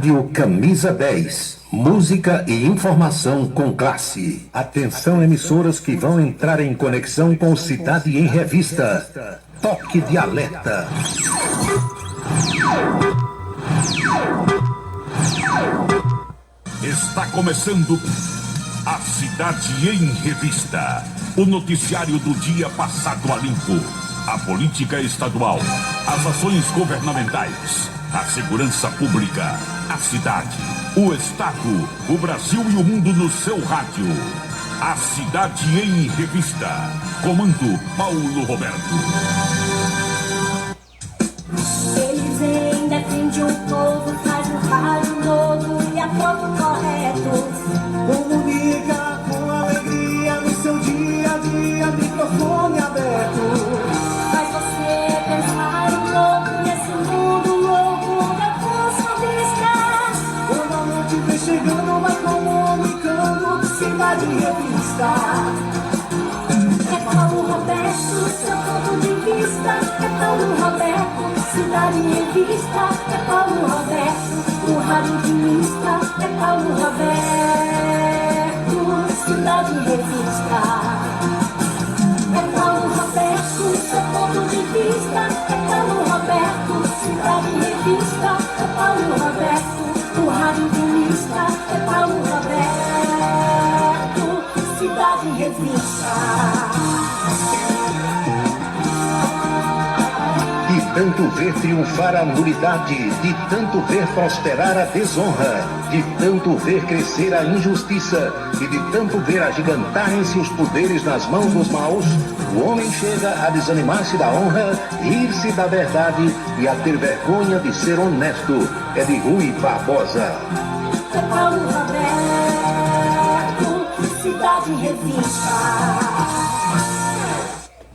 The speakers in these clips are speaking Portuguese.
Rádio Camisa 10. Música e informação com classe. Atenção, emissoras que vão entrar em conexão com Cidade em Revista. Toque de alerta. Está começando a Cidade em Revista. O noticiário do dia passado a limpo. A política estadual, as ações governamentais, a segurança pública, a cidade, o estado, o Brasil e o mundo no seu rádio. A Cidade em Revista. Comando Paulo Roberto. Ele vem, defende o povo, faz o rádio novo e a pouco correto. Comunica com alegria no seu dia a dia, microfone aberto. Faz você pensar um pouco nesse mundo louco da consciência. Quando a noite vem chegando, vai comunicando, Cidade em Revista. É Paulo Roberto, seu ponto de vista. É Paulo Roberto, Cidade em Revista. É Paulo Roberto, o rádio de lista. É Paulo Roberto, Cidade em Revista. É Paulo Roberto, seu ponto de vista. É Paulo Roberto, Cidade em Revista. É Paulo Roberto, o rádio de lista. É Paulo Roberto, Cidade em Revista. De tanto ver triunfar a nulidade, de tanto ver prosperar a desonra, de tanto ver crescer a injustiça e de tanto ver agigantarem-se os poderes nas mãos dos maus, o homem chega a desanimar-se da honra, rir-se da verdade e a ter vergonha de ser honesto. É de Rui Barbosa. É Paulo Roberto, Cidade em Revista.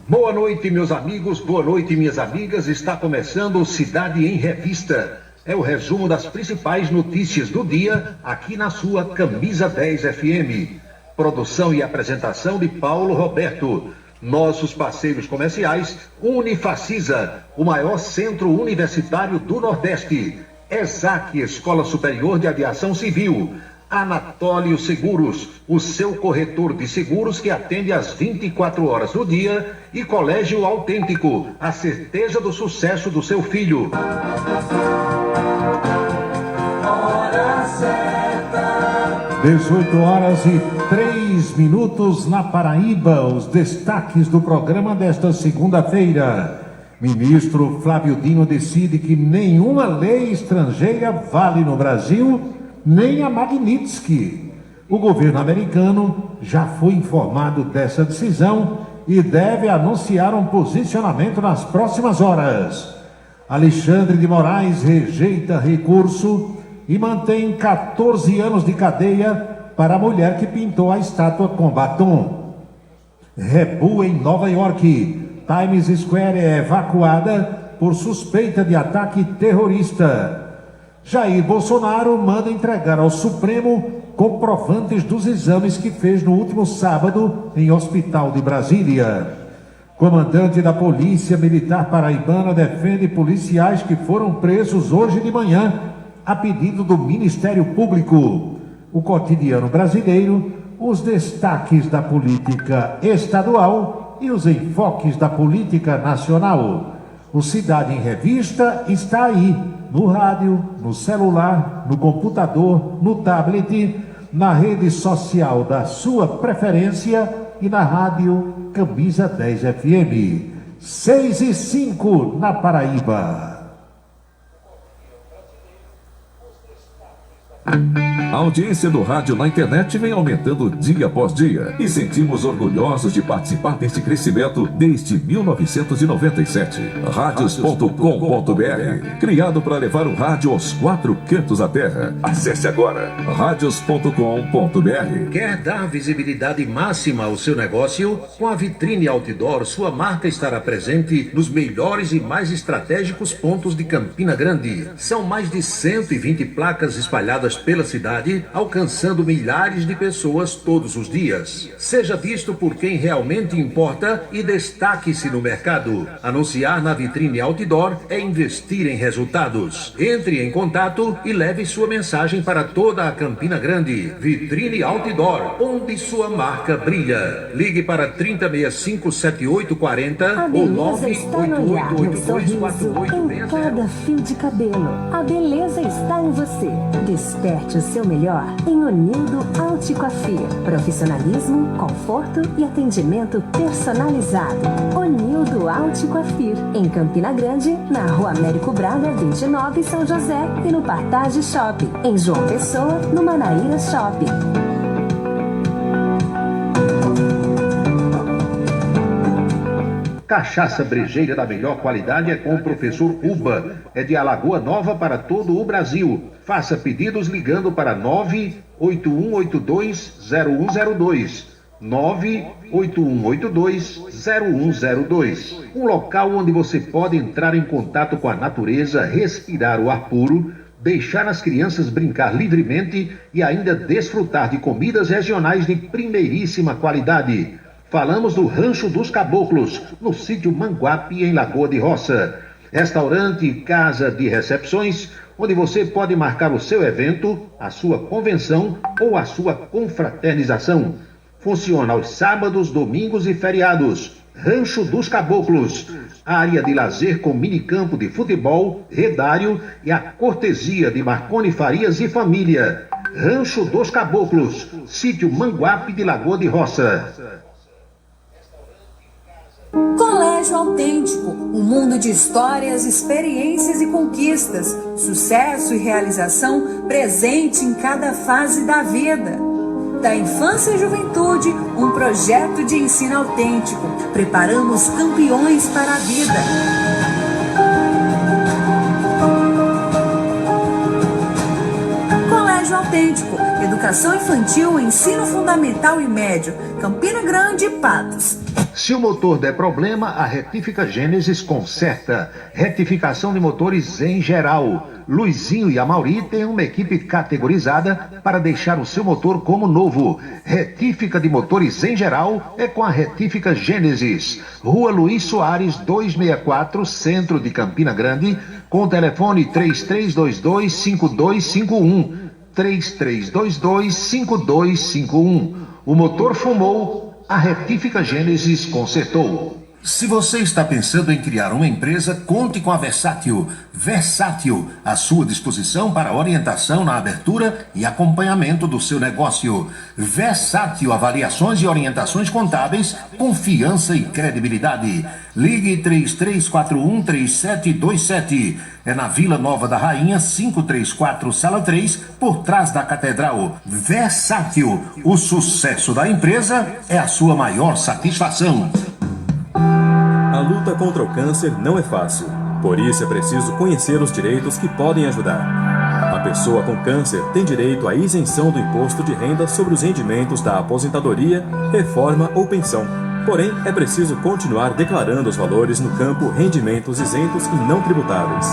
Boa noite, meus amigos, boa noite, minhas amigas. Está começando o Cidade em Revista. É o resumo das principais notícias do dia aqui na sua Camisa 10 FM. Produção e apresentação de Paulo Roberto. Nossos parceiros comerciais, Unifacisa, o maior centro universitário do Nordeste. ESAC, Escola Superior de Aviação Civil. Anatólio Seguros, o seu corretor de seguros que atende às 24 horas do dia, e Colégio Autêntico, a certeza do sucesso do seu filho. Hora certa. 18 horas e 3 minutos na Paraíba. Os destaques do programa desta segunda-feira. Ministro Flávio Dino decide que nenhuma lei estrangeira vale no Brasil, nem a Magnitsky. O governo americano já foi informado dessa decisão e deve anunciar um posicionamento nas próximas horas. Alexandre de Moraes rejeita recurso e mantém 14 anos de cadeia para a mulher que pintou a estátua com batom. Rebu em Nova York. Times Square é evacuada por suspeita de ataque terrorista. Jair Bolsonaro manda entregar ao Supremo comprovantes dos exames que fez no último sábado em Hospital de Brasília. Comandante da Polícia Militar Paraibana defende policiais que foram presos hoje de manhã a pedido do Ministério Público. O cotidiano brasileiro, os destaques da política estadual e os enfoques da política nacional. O Cidade em Revista está aí, no rádio, no celular, no computador, no tablet, na rede social da sua preferência e na rádio Camisa 10 FM. 6 e 5 na Paraíba. A audiência do rádio na internet vem aumentando dia após dia e sentimos orgulhosos de participar deste crescimento desde 1997. Radios.com.br, criado para levar o rádio aos 4 cantos da terra. Acesse agora radios.com.br. Quer dar visibilidade máxima ao seu negócio? Com a vitrine outdoor, sua marca estará presente nos melhores e mais estratégicos pontos de Campina Grande. São mais de 120 placas espalhadas pela cidade qualidade, alcançando milhares de pessoas todos os dias. Seja visto por quem realmente importa e destaque-se no mercado. Anunciar na vitrine outdoor é investir em resultados. Entre em contato e leve sua mensagem para toda a Campina Grande. Vitrine Outdoor, onde sua marca brilha. Ligue para 3065-7840 ou 988824866. Em cada fio de cabelo, a beleza está em você. Desperte o seu melhor em Onildo Alticoafir. Profissionalismo, conforto e atendimento personalizado. Onildo Alticoafir, em Campina Grande, na Rua Américo Braga, 29, São José, e no Partage Shopping, em João Pessoa, no Manaíra Shopping. Cachaça brejeira da melhor qualidade é com o professor Uba. É de Alagoa Nova para todo o Brasil. Faça pedidos ligando para 981820102. 981820102. Um local onde você pode entrar em contato com a natureza, respirar o ar puro, deixar as crianças brincar livremente e ainda desfrutar de comidas regionais de primeiríssima qualidade. Falamos do Rancho dos Caboclos, no sítio Manguape, em Lagoa de Roça. Restaurante e casa de recepções, onde você pode marcar o seu evento, a sua convenção ou a sua confraternização. Funciona aos sábados, domingos e feriados. Rancho dos Caboclos. Área de lazer com minicampo de futebol, redário e a cortesia de Marconi Farias e família. Rancho dos Caboclos, sítio Manguape de Lagoa de Roça. Colégio Autêntico, um mundo de histórias, experiências e conquistas, sucesso e realização presente em cada fase da vida. Da infância e juventude, um projeto de ensino autêntico. Preparamos campeões para a vida. Colégio Autêntico, educação infantil, ensino fundamental e médio, Campina Grande e Patos. Se o motor der problema, a Retífica Gênesis conserta. Retificação de motores em geral. Luizinho e Amauri têm uma equipe categorizada para deixar o seu motor como novo. Retífica de motores em geral é com a Retífica Gênesis. Rua Luiz Soares, 264, centro de Campina Grande, com telefone 3322-5251. 3322-5251. O motor fumou, a Retífica Gênesis consertou. Se você está pensando em criar uma empresa, conte com a Versátil. Versátil, à sua disposição para orientação na abertura e acompanhamento do seu negócio. Versátil, avaliações e orientações contábeis, confiança e credibilidade. Ligue 3341-3727. É na Vila Nova da Rainha, 534, Sala 3, por trás da Catedral. Versátil, o sucesso da empresa é a sua maior satisfação. A luta contra o câncer não é fácil. Por isso é preciso conhecer os direitos que podem ajudar. A pessoa com câncer tem direito à isenção do imposto de renda sobre os rendimentos da aposentadoria, reforma ou pensão. Porém, é preciso continuar declarando os valores no campo rendimentos isentos e não tributáveis.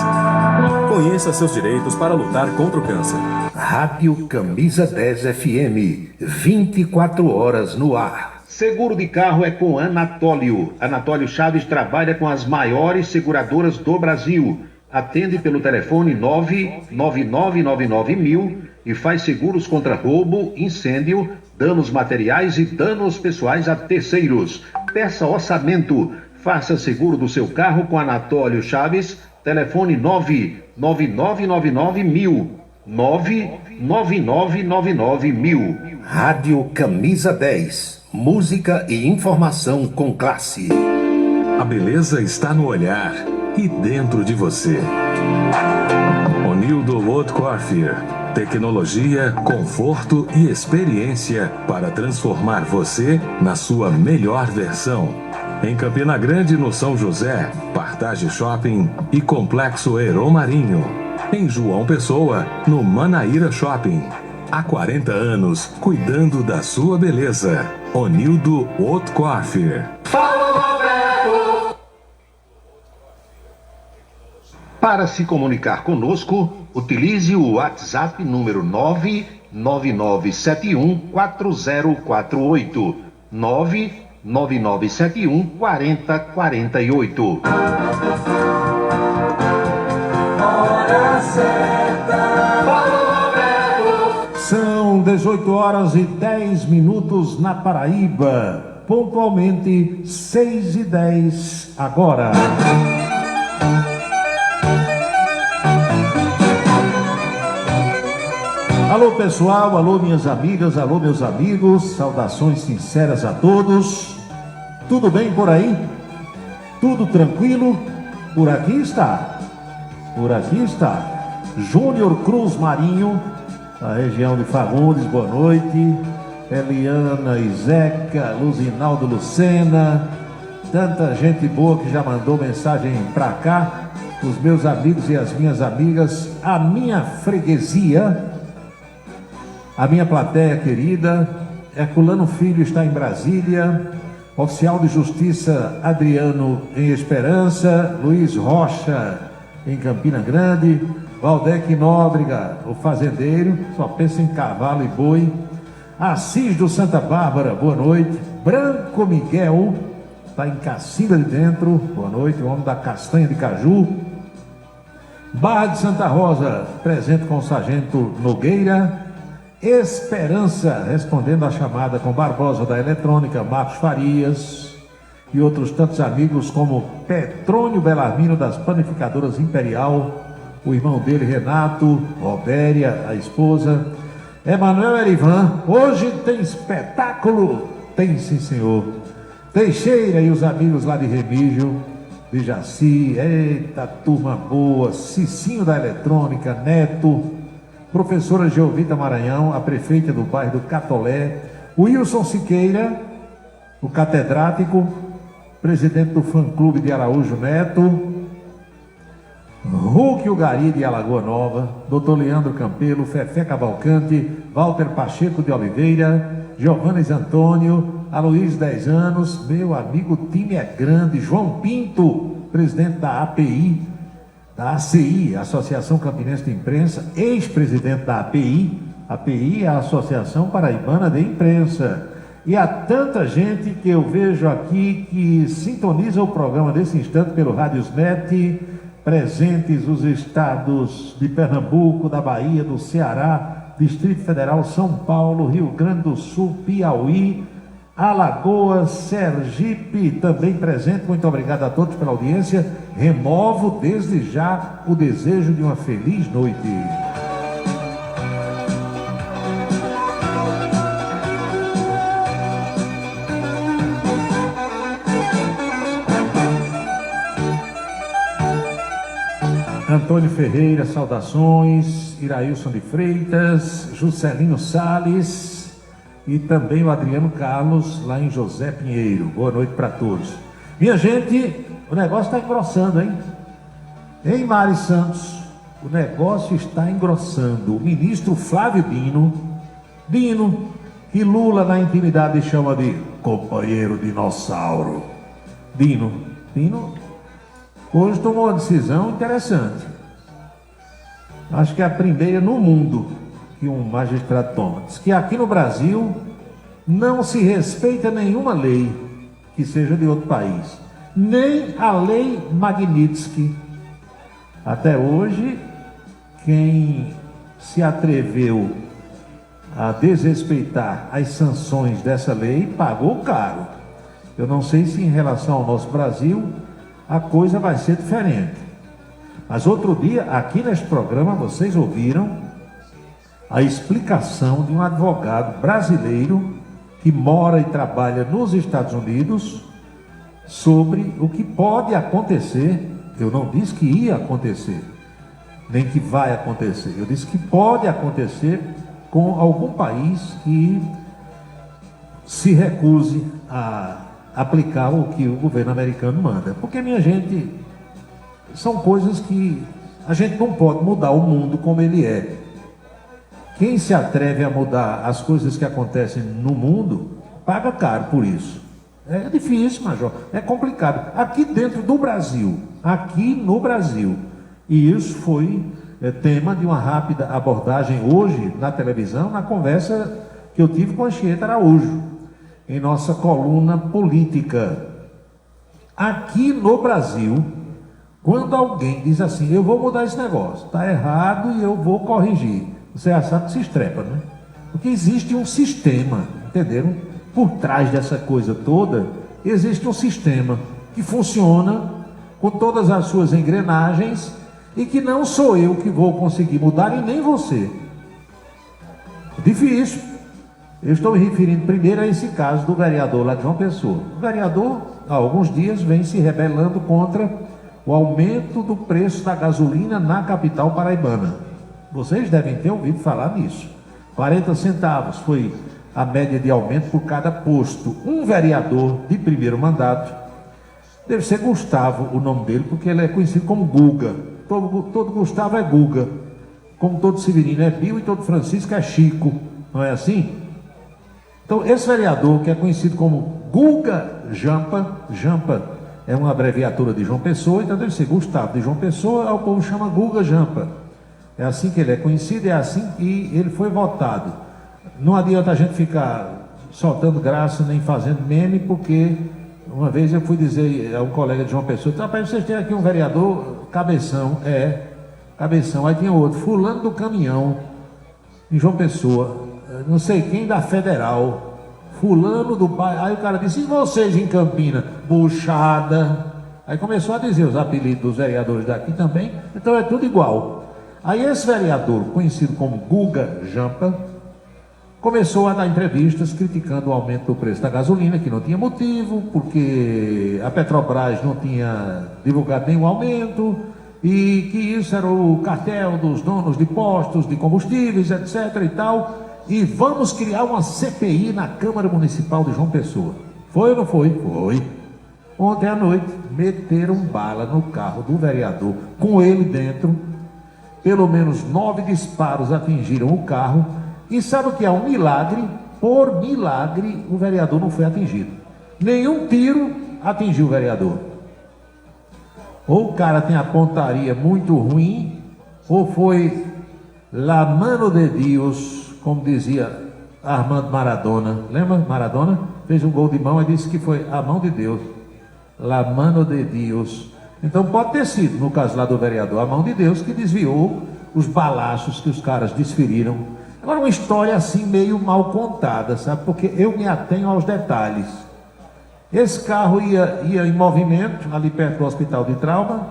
Conheça seus direitos para lutar contra o câncer. Rádio Camisa 10 FM, 24 horas no ar. Seguro de carro é com Anatólio. Anatólio Chaves trabalha com as maiores seguradoras do Brasil. Atende pelo telefone 99999.000 e faz seguros contra roubo, incêndio, danos materiais e danos pessoais a terceiros. Peça orçamento. Faça seguro do seu carro com Anatólio Chaves. Telefone 99999.000. 99999.000. Rádio Camisa 10. Música e informação com classe. A beleza está no olhar e dentro de você. Onildo Haute Coiffure. Tecnologia, conforto e experiência para transformar você na sua melhor versão. Em Campina Grande, no São José, Partage Shopping e Complexo Aeromarinho. Em João Pessoa, no Manaíra Shopping. Há 40 anos, cuidando da sua beleza. Onildo Haute Coiffure. Para se comunicar conosco, utilize o WhatsApp número 999714048. 999714048. São 18h10 na Paraíba, pontualmente 6h10 agora. Alô pessoal, alô minhas amigas, alô meus amigos, saudações sinceras a todos. Tudo bem por aí? Tudo tranquilo? Por aqui está. Júnior Cruz Marinho, da região de Fagundes, boa noite. Eliana Izeca, Luzinaldo Lucena, tanta gente boa que já mandou mensagem pra cá. Os meus amigos e as minhas amigas, a minha freguesia, a minha plateia querida. Herculano Filho está em Brasília. Oficial de Justiça Adriano em Esperança. Luiz Rocha em Campina Grande. Valdec Nóbrega, o fazendeiro, só pensa em cavalo e boi. Assis do Santa Bárbara, boa noite. Branco Miguel, está em Cacilda de Dentro, boa noite. O homem da castanha de caju. Barra de Santa Rosa, presente com o Sargento Nogueira. Esperança, respondendo à chamada com Barbosa da Eletrônica, Marcos Farias e outros tantos amigos como Petrônio Belarmino das Panificadoras Imperial, o irmão dele Renato, Robéria, a esposa, Emanuel Erivan. Hoje tem espetáculo, tem sim senhor. Teixeira e os amigos lá de Remígio, de Jaci, eita turma boa, Cicinho da Eletrônica, Neto, professora Geovita Maranhão, a prefeita do bairro do Catolé, Wilson Siqueira, o catedrático, presidente do fã-clube de Araújo Neto, Hulk Ugari de Alagoa Nova, Dr. Leandro Campelo, Fefé Cavalcante, Walter Pacheco de Oliveira, Giovannes Antônio, Aloysio 10 anos, meu amigo, o time é grande, João Pinto, presidente da API, da ACI, Associação Campinense de Imprensa, ex-presidente da API. API é a Associação Paraibana de Imprensa. E há tanta gente que eu vejo aqui que sintoniza o programa desse instante pelo Radiosnet, presentes os estados de Pernambuco, da Bahia, do Ceará, Distrito Federal, São Paulo, Rio Grande do Sul, Piauí, Alagoas, Sergipe, também presente. Muito obrigado a todos pela audiência. Removo desde já o desejo de uma feliz noite. Antônio Ferreira, saudações. Irailson de Freitas, Juscelino Salles e também o Adriano Carlos, lá em José Pinheiro. Boa noite para todos. Minha gente, o negócio está engrossando, hein? Em Mari Santos, o negócio está engrossando. O ministro Flávio Dino, que Lula na intimidade chama de companheiro dinossauro. Dino, hoje tomou uma decisão interessante. Acho que é a primeira no mundo que um magistrado toma. Diz que aqui no Brasil não se respeita nenhuma lei que seja de outro país, nem a lei Magnitsky. Até hoje, quem se atreveu a desrespeitar as sanções dessa lei pagou caro. Eu não sei se em relação ao nosso Brasil a coisa vai ser diferente. Mas outro dia, aqui neste programa, vocês ouviram a explicação de um advogado brasileiro que mora e trabalha nos Estados Unidos sobre o que pode acontecer. Eu não disse que ia acontecer, nem que vai acontecer. Eu disse que pode acontecer com algum país que se recuse a aplicar o que o governo americano manda. Porque, minha gente, são coisas que a gente não pode mudar o mundo como ele é. Quem se atreve a mudar as coisas que acontecem no mundo, paga caro por isso. É difícil, Major, é complicado. Aqui dentro do Brasil, aqui no Brasil, e isso foi tema de uma rápida abordagem hoje na televisão, na conversa que eu tive com a Anchieta Araújo, em nossa coluna política. Aqui no Brasil, quando alguém diz assim, eu vou mudar esse negócio, está errado e eu vou corrigir, você já sabe que se estrepa, né? Porque existe um sistema, entenderam? Por trás dessa coisa toda, existe um sistema que funciona com todas as suas engrenagens e que não sou eu que vou conseguir mudar e nem você. Difícil. Eu estou me referindo primeiro a esse caso do vereador lá de João Pessoa. O vereador, há alguns dias, vem se rebelando contra o aumento do preço da gasolina na capital paraibana. Vocês devem ter ouvido falar nisso. 40 centavos foi a média de aumento por cada posto. Um vereador de primeiro mandato, deve ser Gustavo o nome dele, porque ele é conhecido como Guga. Todo Gustavo é Guga. Como todo Severino é Bio e todo Francisco é Chico. Não é assim? Então, esse vereador, que é conhecido como Guga Jampa, Jampa é uma abreviatura de João Pessoa, então deve ser Gustavo de João Pessoa, o povo chama Guga Jampa. É assim que ele é conhecido, é assim que ele foi votado. Não adianta a gente ficar soltando graça nem fazendo meme, porque uma vez eu fui dizer a um colega de João Pessoa, rapaz, vocês têm aqui um vereador cabeção, cabeção, aí tinha outro, fulano do caminhão, em João Pessoa, não sei quem da Federal, fulano do bairro, aí o cara disse, e vocês em Campina? Buchada. Aí começou a dizer os apelidos dos vereadores daqui também, então é tudo igual. Aí esse vereador, conhecido como Guga Jampa, começou a dar entrevistas criticando o aumento do preço da gasolina, que não tinha motivo, porque a Petrobras não tinha divulgado nenhum aumento, e que isso era o cartel dos donos de postos de combustíveis, etc. e tal, e vamos criar uma CPI na Câmara Municipal de João Pessoa. Foi ou não foi? Foi. Ontem à noite, meteram bala no carro do vereador, com ele dentro, pelo menos 9 disparos atingiram o carro, e sabe o que é um milagre? Por milagre, o vereador não foi atingido. Nenhum tiro atingiu o vereador. Ou o cara tem a pontaria muito ruim, ou foi la mano de Deus, como dizia Armando Maradona. Lembra Maradona? Fez um gol de mão e disse que foi a mão de Deus. La mano de Deus. Então pode ter sido, no caso lá do vereador, a mão de Deus que desviou os balaços que os caras desferiram. Agora, uma história assim meio mal contada, sabe? Porque eu me atenho aos detalhes. Esse carro ia em movimento, ali perto do Hospital de Trauma,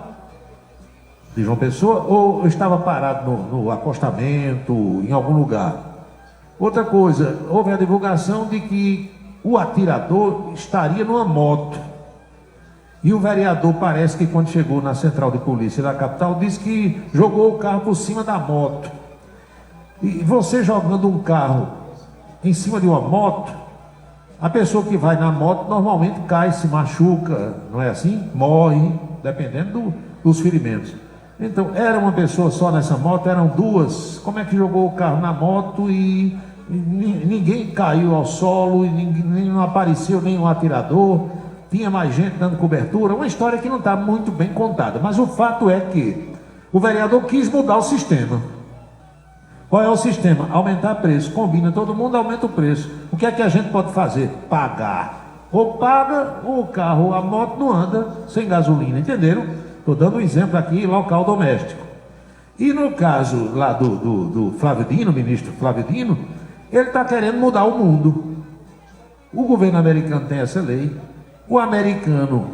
de João Pessoa, ou estava parado no acostamento, em algum lugar. Outra coisa, houve a divulgação de que o atirador estaria numa moto. E o vereador parece que quando chegou na central de polícia da capital, disse que jogou o carro por cima da moto. E você jogando um carro em cima de uma moto, a pessoa que vai na moto normalmente cai, se machuca, não é assim? Morre, dependendo dos ferimentos. Então, era uma pessoa só nessa moto, eram duas. Como é que jogou o carro na moto e ninguém caiu ao solo, e não apareceu nenhum atirador, tinha mais gente dando cobertura? Uma história que não está muito bem contada, mas o fato é que o vereador quis mudar o sistema. Qual é o sistema? Aumentar preço. Combina todo mundo, aumenta o preço. O que é que a gente pode fazer? Pagar. Ou paga, ou o carro, ou a moto não anda sem gasolina, entenderam? Estou dando um exemplo aqui, local doméstico. E no caso lá do Flávio Dino, ministro Flávio Dino, ele está querendo mudar o mundo. O governo americano tem essa lei. O americano,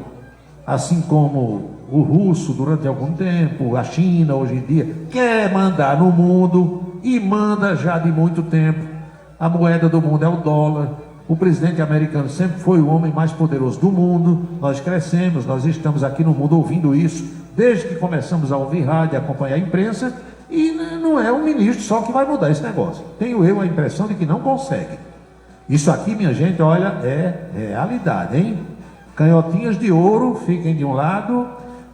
assim como o russo durante algum tempo, a China hoje em dia, quer mandar no mundo e manda já de muito tempo. A moeda do mundo é o dólar. O presidente americano sempre foi o homem mais poderoso do mundo. Nós crescemos, nós estamos aqui no mundo ouvindo isso, desde que começamos a ouvir rádio, a acompanhar a imprensa, e não é um ministro só que vai mudar esse negócio. Tenho eu a impressão de que não consegue. Isso aqui, minha gente, olha, é realidade, hein? Canhotinhas de ouro fiquem de um lado,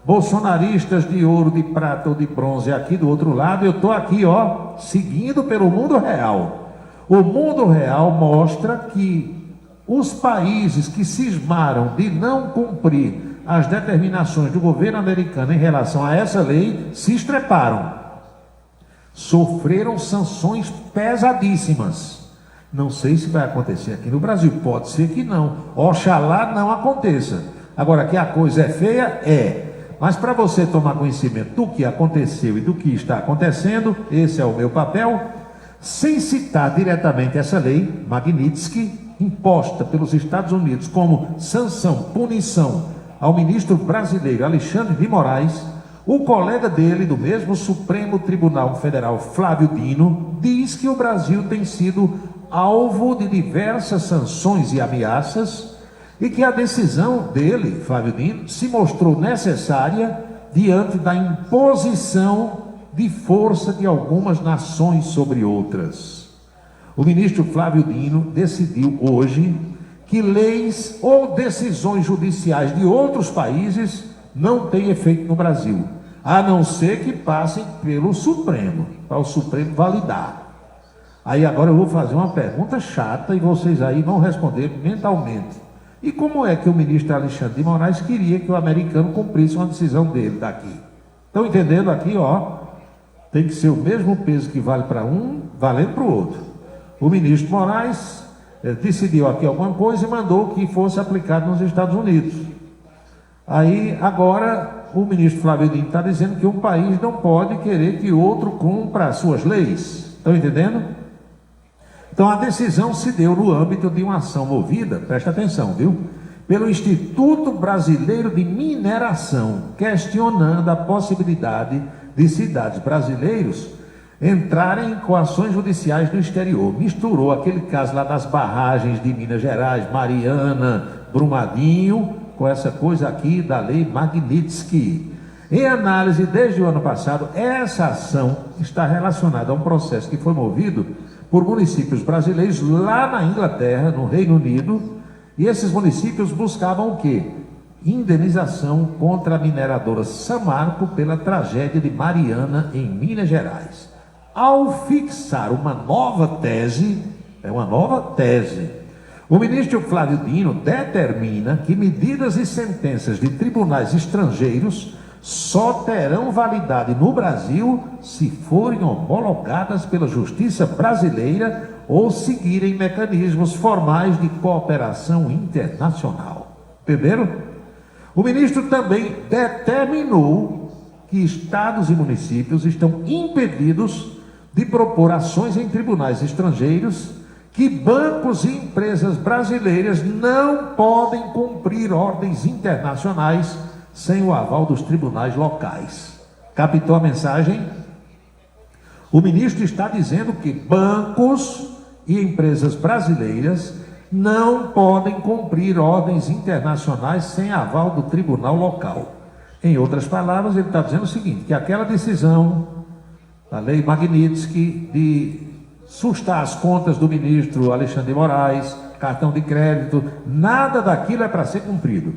bolsonaristas de ouro, de prata ou de bronze aqui do outro lado. Eu estou aqui, ó, seguindo pelo mundo real. O mundo real mostra que os países que cismaram de não cumprir as determinações do governo americano em relação a essa lei se estreparam. sofreram sanções pesadíssimas. Não sei se vai acontecer aqui no Brasil, pode ser que não. Oxalá não aconteça. Agora, que a coisa é feia, é. Mas para você tomar conhecimento do que aconteceu e do que está acontecendo, esse é o meu papel, sem citar diretamente essa lei, Magnitsky, imposta pelos Estados Unidos como sanção, punição ao ministro brasileiro Alexandre de Moraes, o colega dele, do mesmo Supremo Tribunal Federal, Flávio Dino, diz que o Brasil tem sido alvo de diversas sanções e ameaças e que a decisão dele, Flávio Dino, se mostrou necessária diante da imposição de força de algumas nações sobre outras. O ministro Flávio Dino decidiu hoje que leis ou decisões judiciais de outros países não têm efeito no Brasil, a não ser que passem pelo Supremo, para o Supremo validar. Aí agora eu vou fazer uma pergunta chata e vocês aí vão responder mentalmente. E como é que o ministro Alexandre de Moraes queria que o americano cumprisse uma decisão dele daqui? Estão entendendo aqui, ó? Tem que ser o mesmo peso que vale para um, valendo para o outro. O ministro Moraes decidiu aqui alguma coisa e mandou que fosse aplicado nos Estados Unidos. Aí, agora, o ministro Flávio Dino está dizendo que um país não pode querer que outro cumpra as suas leis. Estão entendendo? Então, a decisão se deu no âmbito de uma ação movida, presta atenção, viu? Pelo Instituto Brasileiro de Mineração, questionando a possibilidade de cidades brasileiros entrarem com ações judiciais no exterior. Misturou aquele caso lá das barragens de Minas Gerais, Mariana, Brumadinho, com essa coisa aqui da lei Magnitsky. Em análise, desde o ano passado, essa ação está relacionada a um processo que foi movido por municípios brasileiros lá na Inglaterra, no Reino Unido, e esses municípios buscavam o quê? Indenização contra a mineradora Samarco pela tragédia de Mariana em Minas Gerais. Ao fixar uma nova tese, o ministro Flávio Dino determina que medidas e sentenças de tribunais estrangeiros só terão validade no Brasil se forem homologadas pela Justiça brasileira ou seguirem mecanismos formais de cooperação internacional. Entenderam? O ministro também determinou que estados e municípios estão impedidos de propor ações em tribunais estrangeiros, que bancos e empresas brasileiras não podem cumprir ordens internacionais sem o aval dos tribunais locais. Captou a mensagem? O ministro está dizendo que bancos e empresas brasileiras não podem cumprir ordens internacionais sem aval do tribunal local. Em outras palavras, ele está dizendo o seguinte, que aquela decisão da lei Magnitsky de sustar as contas do ministro Alexandre de Moraes, cartão de crédito, nada daquilo é para ser cumprido.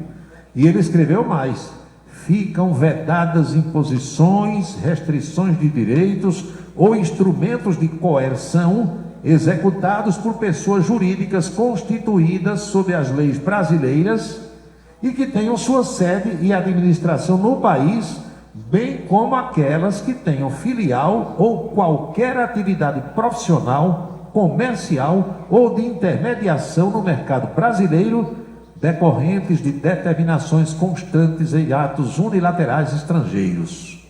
E ele escreveu mais: ficam vedadas imposições, restrições de direitos ou instrumentos de coerção executados por pessoas jurídicas constituídas sob as leis brasileiras e que tenham sua sede e administração no país, bem como aquelas que tenham filial ou qualquer atividade profissional, comercial ou de intermediação no mercado brasileiro, decorrentes de determinações constantes em atos unilaterais estrangeiros.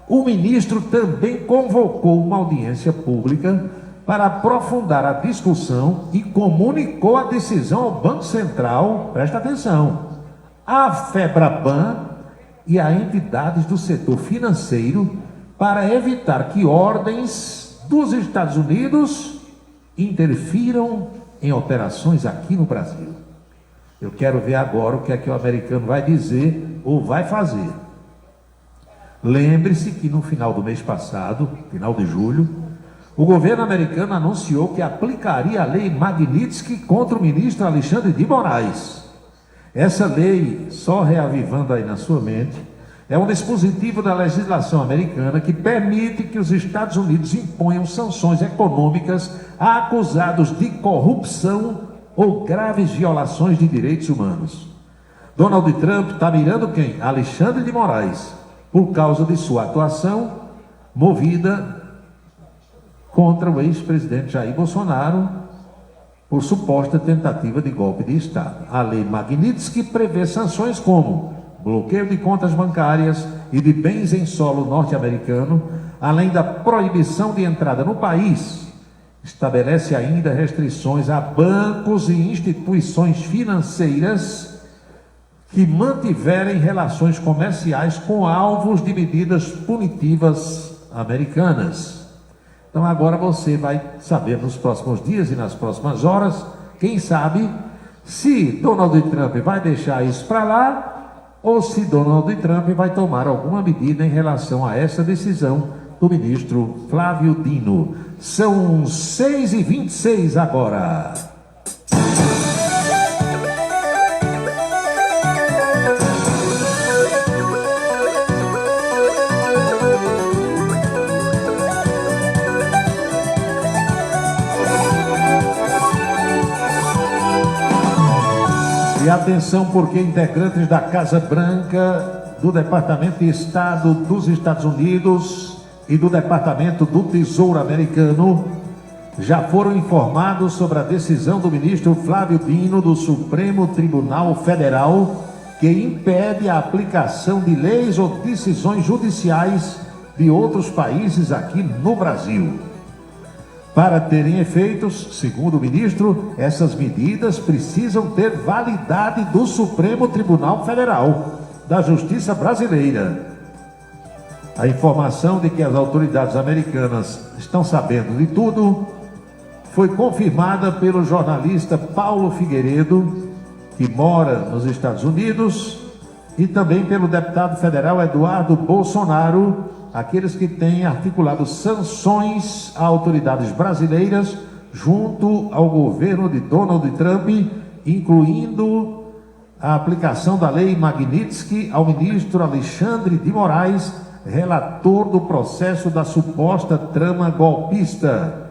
O ministro também convocou uma audiência pública para aprofundar a discussão e comunicou a decisão ao Banco Central, presta atenção, à FEBRABAN e a entidades do setor financeiro, para evitar que ordens dos Estados Unidos interfiram em operações aqui no Brasil. Eu quero ver agora o que é que o americano vai dizer ou vai fazer. Lembre-se que no final do mês passado, final de julho, o governo americano anunciou que aplicaria a lei Magnitsky contra o ministro Alexandre de Moraes. Essa lei, só reavivando aí na sua mente, é um dispositivo da legislação americana que permite que os Estados Unidos imponham sanções econômicas a acusados de corrupção ou graves violações de direitos humanos. Donald Trump está mirando quem? Alexandre de Moraes, por causa de sua atuação movida contra o ex-presidente Jair Bolsonaro por suposta tentativa de golpe de Estado. A lei Magnitsky prevê sanções como bloqueio de contas bancárias e de bens em solo norte-americano, além da proibição de entrada no país. Estabelece ainda restrições a bancos e instituições financeiras que mantiverem relações comerciais com alvos de medidas punitivas americanas. Então agora você vai saber nos próximos dias e nas próximas horas, quem sabe, se Donald Trump vai deixar isso para lá ou se Donald Trump vai tomar alguma medida em relação a essa decisão do ministro Flávio Dino. São 6h26 agora. E atenção, porque integrantes da Casa Branca, do Departamento de Estado dos Estados Unidos e do Departamento do Tesouro americano já foram informados sobre a decisão do ministro Flávio Dino do Supremo Tribunal Federal, que impede a aplicação de leis ou decisões judiciais de outros países aqui no Brasil. Para terem efeitos, segundo o ministro, essas medidas precisam ter validade do Supremo Tribunal Federal, da Justiça Brasileira. A informação de que as autoridades americanas estão sabendo de tudo foi confirmada pelo jornalista Paulo Figueiredo, que mora nos Estados Unidos, e também pelo deputado federal Eduardo Bolsonaro, aqueles que têm articulado sanções a autoridades brasileiras junto ao governo de Donald Trump, incluindo a aplicação da lei Magnitsky ao ministro Alexandre de Moraes, relator do processo da suposta trama golpista.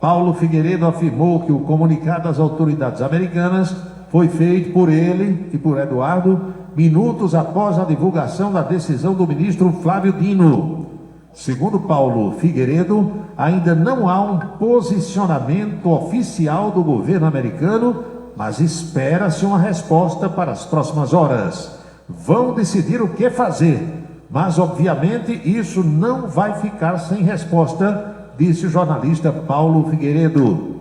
Paulo Figueiredo afirmou que o comunicado das autoridades americanas foi feito por ele e por Eduardo minutos após a divulgação da decisão do ministro Flávio Dino. Segundo Paulo Figueiredo, ainda não há um posicionamento oficial do governo americano, mas espera-se uma resposta para as próximas horas. Vão decidir o que fazer, mas obviamente isso não vai ficar sem resposta, disse o jornalista Paulo Figueiredo.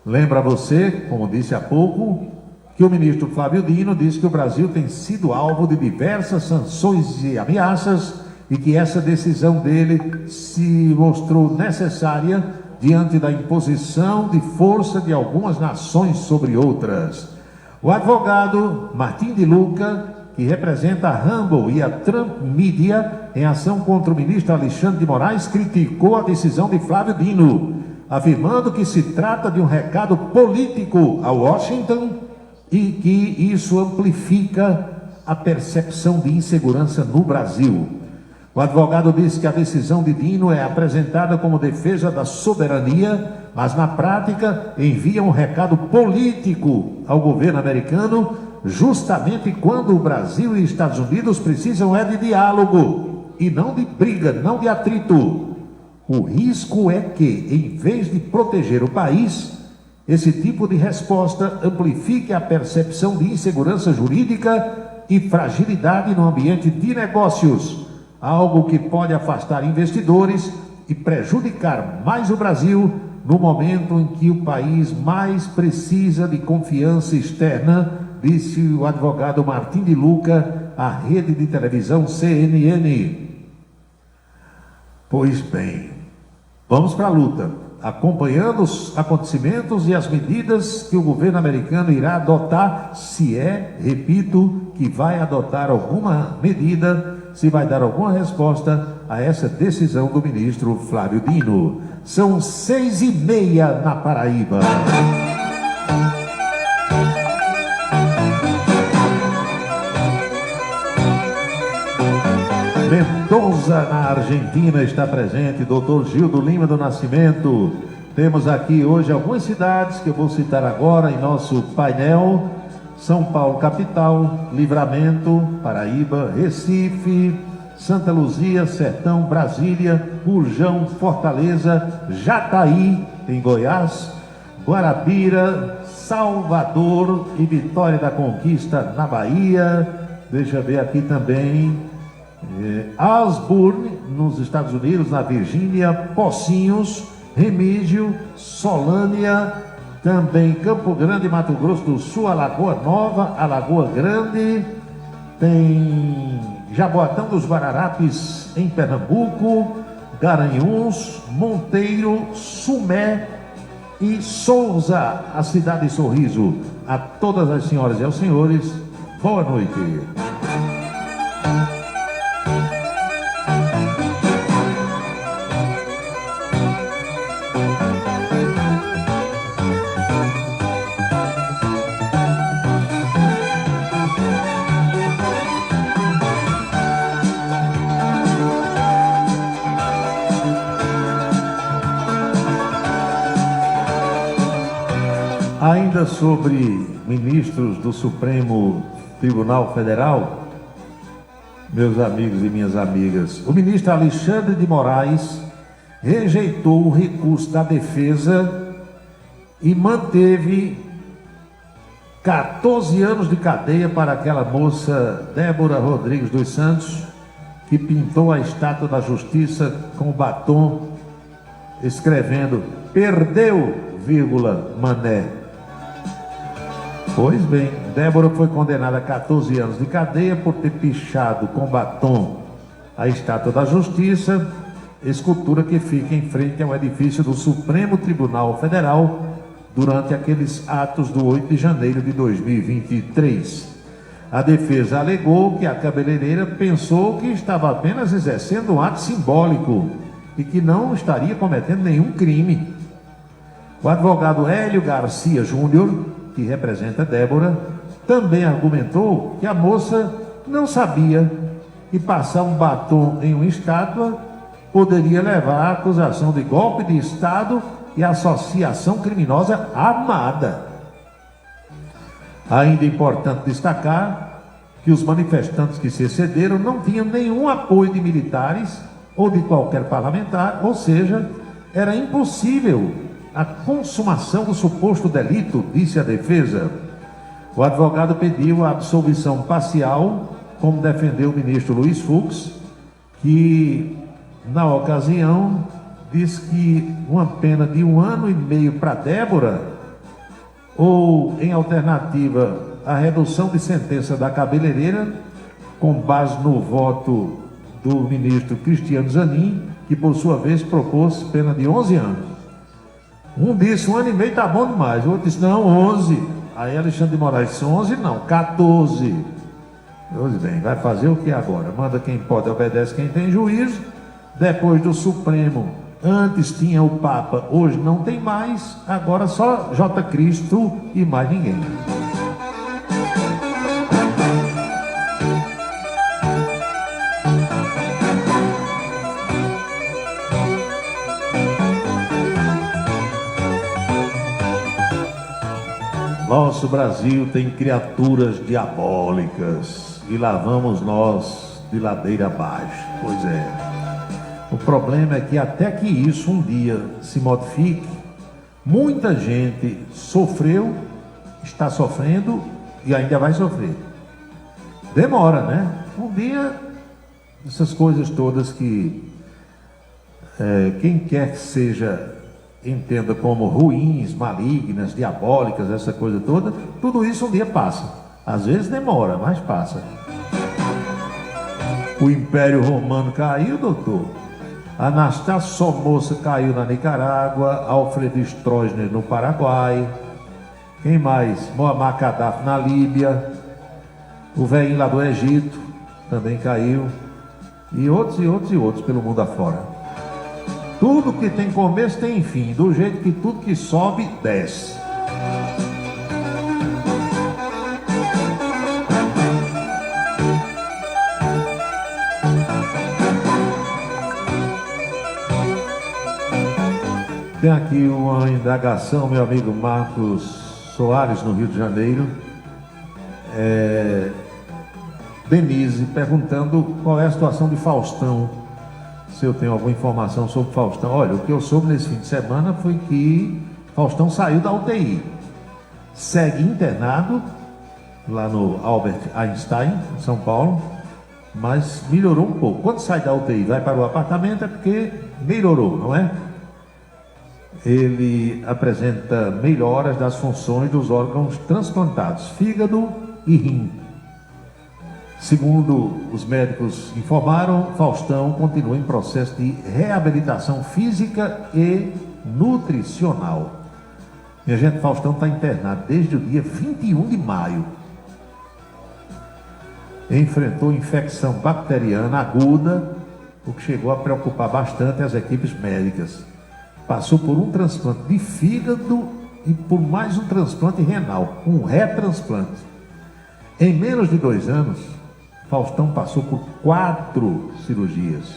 Lembra você, como disse há pouco, que o ministro Flávio Dino disse que o Brasil tem sido alvo de diversas sanções e ameaças e que essa decisão dele se mostrou necessária diante da imposição de força de algumas nações sobre outras. O advogado Martim de Luca, que representa a Rumble e a Trump Media em ação contra o ministro Alexandre de Moraes, criticou a decisão de Flávio Dino, afirmando que se trata de um recado político a Washington e que isso amplifica a percepção de insegurança no Brasil. O advogado disse que a decisão de Dino é apresentada como defesa da soberania, mas na prática envia um recado político ao governo americano, justamente quando o Brasil e Estados Unidos precisam de diálogo e não de briga, não de atrito. O risco é que, em vez de proteger o país, esse tipo de resposta amplifique a percepção de insegurança jurídica e fragilidade no ambiente de negócios, algo que pode afastar investidores e prejudicar mais o Brasil no momento em que o país mais precisa de confiança externa, disse o advogado Martim de Luca à rede de televisão CNN. Pois bem, vamos para a luta, acompanhando os acontecimentos e as medidas que o governo americano irá adotar, se repito, que vai adotar alguma medida, se vai dar alguma resposta a essa decisão do ministro Flávio Dino. São 6h30 na Paraíba. Mendoza, na Argentina, está presente, doutor Gildo Lima do Nascimento. Temos aqui hoje algumas cidades que eu vou citar agora em nosso painel: São Paulo capital, Livramento, Paraíba, Recife, Santa Luzia, Sertão, Brasília, Urjão, Fortaleza, Jataí, em Goiás, Guarabira, Salvador e Vitória da Conquista, na Bahia. Deixa eu ver aqui também, Asburn, nos Estados Unidos, na Virgínia, Pocinhos, Remígio, Solânia, também Campo Grande, Mato Grosso do Sul, Alagoa Nova, Alagoa Grande, tem Jaboatão dos Guararapes, em Pernambuco, Garanhuns, Monteiro, Sumé e Souza, a cidade de Sorriso. A todas as senhoras e aos senhores, boa noite. Ainda sobre ministros do Supremo Tribunal Federal, meus amigos e minhas amigas, o ministro Alexandre de Moraes rejeitou o recurso da defesa e manteve 14 anos de cadeia para aquela moça Débora Rodrigues dos Santos, que pintou a estátua da Justiça com batom, escrevendo "Perdeu, Mané". Pois bem, Débora foi condenada a 14 anos de cadeia por ter pichado com batom a Estátua da Justiça, escultura que fica em frente ao edifício do Supremo Tribunal Federal durante aqueles atos do 8 de janeiro de 2023. A defesa alegou que a cabeleireira pensou que estava apenas exercendo um ato simbólico e que não estaria cometendo nenhum crime. O advogado Hélio Garcia Júnior, que representa Débora, também argumentou que a moça não sabia que passar um batom em uma estátua poderia levar à acusação de golpe de Estado e associação criminosa armada. Ainda é importante destacar que os manifestantes que se excederam não tinham nenhum apoio de militares ou de qualquer parlamentar, ou seja, era impossível a consumação do suposto delito, disse a defesa. O advogado pediu a absolvição parcial, como defendeu o ministro Luiz Fux, que na ocasião disse que uma pena de 1 ano e meio para Débora, ou em alternativa a redução de sentença da cabeleireira, com base no voto do ministro Cristiano Zanin, que por sua vez propôs pena de 11 anos. Um disse 1 ano e meio tá bom demais, o outro disse não, 11. Aí Alexandre de Moraes disse 11 não, 14. Pois bem, vai fazer o que agora? Manda quem pode, obedece quem tem juízo. Depois do Supremo, antes tinha o Papa, hoje não tem mais, agora só J. Cristo e mais ninguém. Nosso Brasil tem criaturas diabólicas e lá vamos nós de ladeira abaixo. Pois é. O problema é que até que isso um dia se modifique, muita gente sofreu, está sofrendo e ainda vai sofrer. Demora, né? Um dia, essas coisas todas que quem quer que seja entenda como ruins, malignas, diabólicas, essa coisa toda, tudo isso um dia passa. Às vezes demora, mas passa. O Império Romano caiu, doutor. Anastácio Somoza caiu na Nicarágua, Alfredo Stroessner no Paraguai. Quem mais? Muammar Gaddafi na Líbia. O velhinho lá do Egito também caiu. E outros pelo mundo afora. Tudo que tem começo tem fim, do jeito que tudo que sobe, desce. Tem aqui uma indagação, meu amigo Marcos Soares, no Rio de Janeiro. Denise perguntando qual é a situação de Faustão, se eu tenho alguma informação sobre Faustão. Olha, o que eu soube nesse fim de semana foi que Faustão saiu da UTI, segue internado lá no Albert Einstein, em São Paulo, mas melhorou um pouco. Quando sai da UTI, vai para o apartamento, é porque melhorou, não é? Ele apresenta melhoras das funções dos órgãos transplantados, fígado e rim. Segundo os médicos informaram, Faustão continua em processo de reabilitação física e nutricional. Minha gente, Faustão está internado desde o dia 21 de maio. Enfrentou infecção bacteriana aguda, o que chegou a preocupar bastante as equipes médicas. Passou por um transplante de fígado e por mais um transplante renal, um retransplante. Em menos de 2 anos, Faustão passou por 4 cirurgias.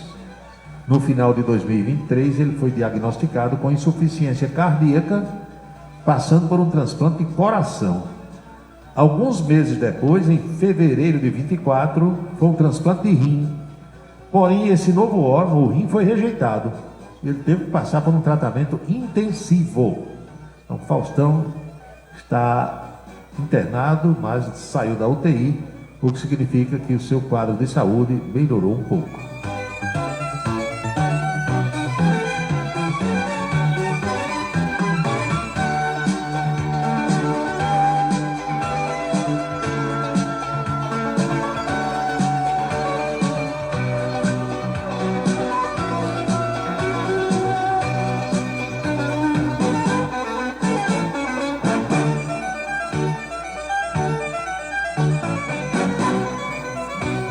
No final de 2023, ele foi diagnosticado com insuficiência cardíaca, passando por um transplante de coração. Alguns meses depois, em fevereiro de 24, foi um transplante de rim. Porém, esse novo órgão, o rim, foi rejeitado. Ele teve que passar por um tratamento intensivo. Então, Faustão está internado, mas saiu da UTI, o que significa que o seu quadro de saúde melhorou um pouco.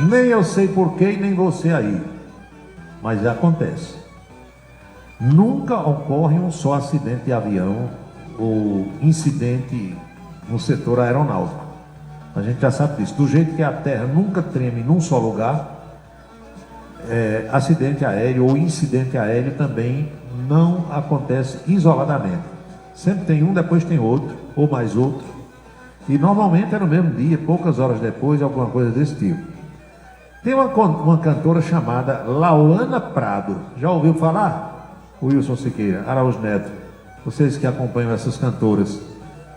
Nem eu sei porquê e nem você aí, mas acontece. Nunca ocorre um só acidente de avião ou incidente no setor aeronáutico. A gente já sabe disso. Do jeito que a Terra nunca treme num só lugar, acidente aéreo ou incidente aéreo também não acontece isoladamente. Sempre tem um, depois tem outro, ou mais outro. E normalmente é no mesmo dia, poucas horas depois, alguma coisa desse tipo. Tem uma cantora chamada Lauana Prado. Já ouviu falar? Wilson Siqueira, Araújo Neto, vocês que acompanham essas cantoras.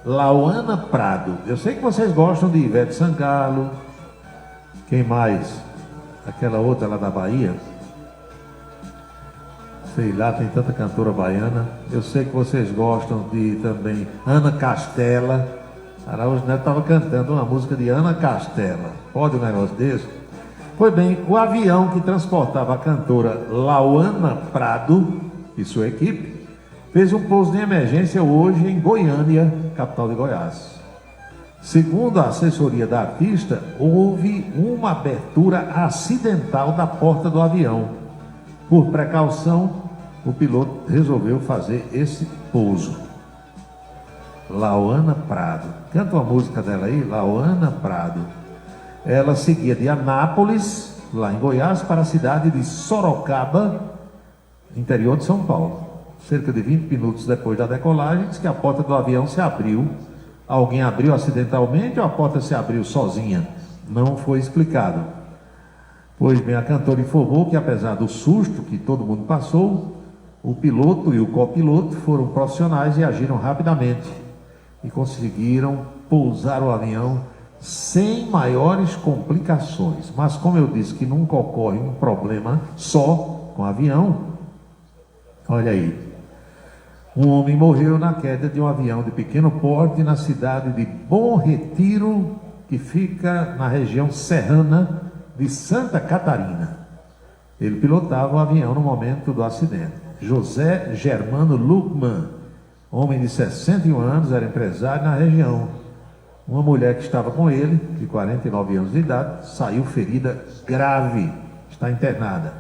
Lauana Prado. Eu sei que vocês gostam de Ivete Sangalo. Quem mais? Aquela outra lá da Bahia. Sei lá, tem tanta cantora baiana. Eu sei que vocês gostam de também Ana Castela. Araújo Neto estava cantando uma música de Ana Castela. Pode um negócio desse? Pois bem, o avião que transportava a cantora Lauana Prado e sua equipe fez um pouso de emergência hoje em Goiânia, capital de Goiás. Segundo a assessoria da artista, houve uma abertura acidental da porta do avião. Por precaução, o piloto resolveu fazer esse pouso. Lauana Prado. Canta uma música dela aí, Lauana Prado. Ela seguia de Anápolis, lá em Goiás, para a cidade de Sorocaba, interior de São Paulo. Cerca de 20 minutos depois da decolagem, diz que a porta do avião se abriu. Alguém abriu acidentalmente ou a porta se abriu sozinha? Não foi explicado. Pois bem, a cantora informou que, apesar do susto que todo mundo passou, o piloto e o copiloto foram profissionais e agiram rapidamente e conseguiram pousar o avião sem maiores complicações. Mas como eu disse que nunca ocorre um problema só com o avião, olha aí, um homem morreu na queda de um avião de pequeno porte na cidade de Bom Retiro, que fica na região serrana de Santa Catarina. Ele pilotava o avião no momento do acidente. José Germano Luckman, homem de 61 anos, era empresário na região. Uma mulher que estava com ele, de 49 anos de idade, saiu ferida grave, está internada.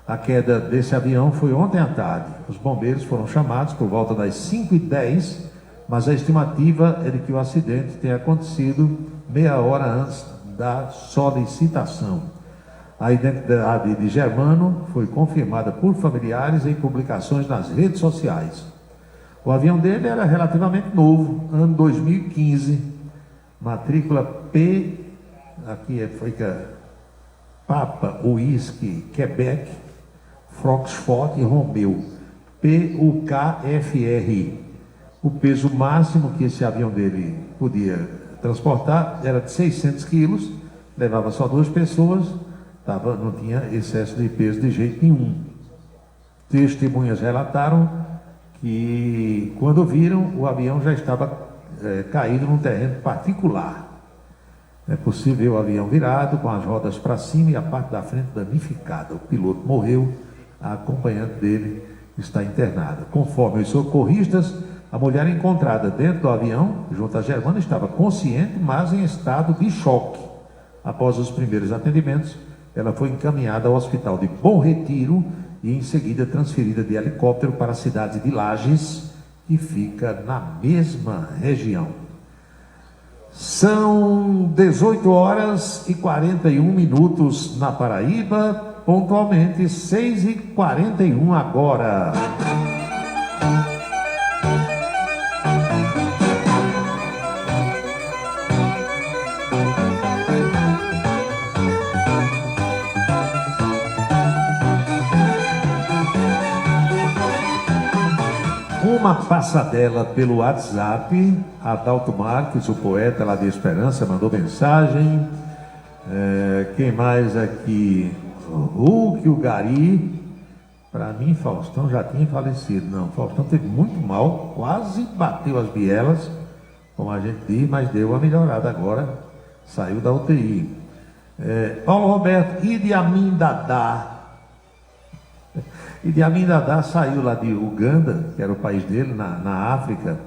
A queda desse avião foi ontem à tarde. Os bombeiros foram chamados por volta das 5h10, mas a estimativa é de que o acidente tenha acontecido meia hora antes da solicitação. A identidade de Germano foi confirmada por familiares em publicações nas redes sociais. O avião dele era relativamente novo, ano 2015, matrícula aqui fica Papa, Whisky, Quebec, Foxtrot e Romeo, PUKFR. O peso máximo que esse avião dele podia transportar era de 600 quilos, levava só 2 pessoas, não tinha excesso de peso de jeito nenhum. Testemunhas relataram que quando viram, o avião já estava caído num terreno particular. É possível ver o avião virado, com as rodas para cima e a parte da frente danificada. O piloto morreu, a acompanhante dele está internada. Conforme os socorristas, a mulher encontrada dentro do avião, junto à Germana, estava consciente, mas em estado de choque. Após os primeiros atendimentos, ela foi encaminhada ao hospital de Bom Retiro e em seguida transferida de helicóptero para a cidade de Lages, que fica na mesma região. São 18 horas e 41 minutos na Paraíba, pontualmente 6h41 agora. Uma passadela pelo WhatsApp. Adalto Marques, o poeta lá de Esperança, mandou mensagem. Quem mais aqui? Hulk, o Gari. Para mim, Faustão já tinha falecido. Não, Faustão teve muito mal, quase bateu as bielas, como a gente diz, mas deu uma melhorada agora, saiu da UTI. Paulo Roberto, Idi Amin Dada. Idi Amin Dada saiu lá de Uganda, que era o país dele, na África.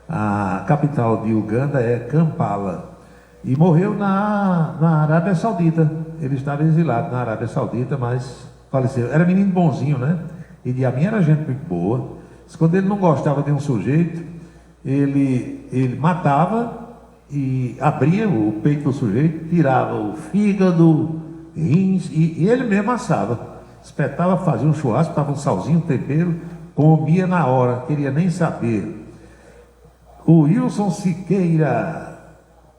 A capital de Uganda é Kampala. E morreu na Arábia Saudita. Ele estava exilado na Arábia Saudita, mas faleceu. Era menino bonzinho, né? Idi Amin era gente muito boa. Quando ele não gostava de um sujeito, ele matava e abria o peito do sujeito, tirava o fígado, rins, e ele mesmo assava. Espetava, fazia um churrasco, estava um salzinho, um tempero, comia na hora, queria nem saber. O Wilson Siqueira,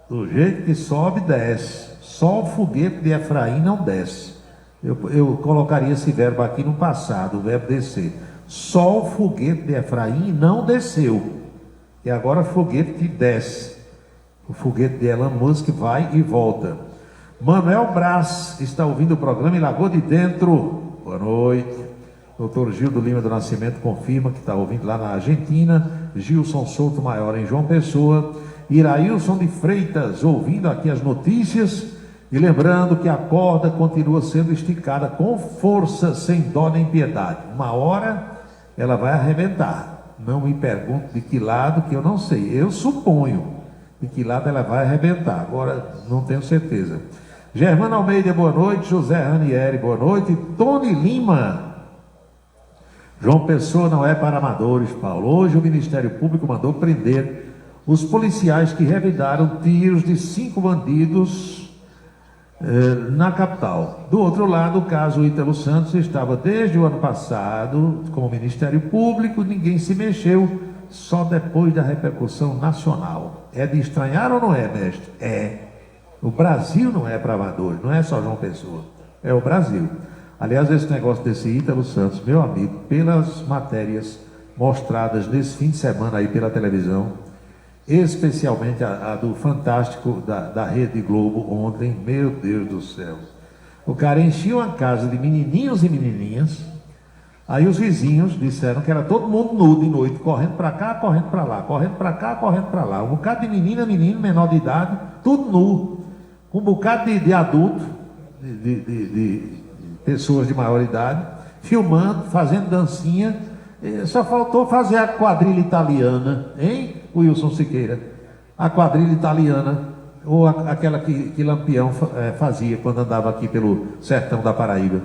do jeito que sobe, desce. Só o foguete de Efraim não desce. Eu colocaria esse verbo aqui no passado, o verbo descer. Só o foguete de Efraim não desceu. E agora o foguete que desce. O foguete de Elon Musk vai e volta. Manuel Brás está ouvindo o programa em Lagoa de Dentro. Boa noite. Doutor Gildo Lima do Nascimento confirma que está ouvindo lá na Argentina. Gilson Souto Maior em João Pessoa. Irailson de Freitas ouvindo aqui as notícias. E lembrando que a corda continua sendo esticada com força, sem dó nem piedade. Uma hora ela vai arrebentar. Não me pergunte de que lado, que eu não sei. Eu suponho de que lado ela vai arrebentar. Agora não tenho certeza. Germano Almeida, boa noite. José Ranieri, boa noite. Tony Lima. João Pessoa não é para amadores, Paulo. Hoje o Ministério Público mandou prender os policiais que revidaram tiros de 5 bandidos na capital. Do outro lado, o caso Ítalo Santos estava desde o ano passado com o Ministério Público, ninguém se mexeu, só depois da repercussão nacional. É de estranhar ou não é, mestre? É. O Brasil não é para amadores, não é só João Pessoa, é o Brasil. Aliás, esse negócio desse Ítalo Santos, meu amigo, pelas matérias mostradas nesse fim de semana aí pela televisão, especialmente a do Fantástico da Rede Globo ontem, meu Deus do céu. O cara enchia uma casa de menininhos e menininhas, aí os vizinhos disseram que era todo mundo nu de noite, correndo para cá, correndo para lá, correndo para cá, correndo para lá. Um bocado de menina, menino, menor de idade, tudo nu. Um bocado de adulto, de pessoas de maior idade, filmando, fazendo dancinha. Só faltou fazer a quadrilha italiana, hein, Wilson Siqueira? A quadrilha italiana, ou aquela que Lampião fazia quando andava aqui pelo sertão da Paraíba.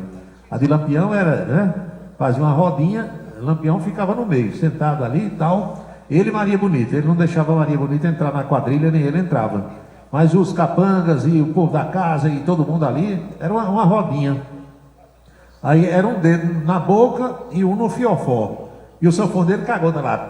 A de Lampião era, né? Fazia uma rodinha, Lampião ficava no meio, sentado ali e tal. Ele e Maria Bonita, ele não deixava a Maria Bonita entrar na quadrilha, nem ele entrava. Mas os capangas e o povo da casa e todo mundo ali, era uma rodinha. Aí era um dedo na boca e um no fiofó. E o sanfoneiro cagou lá.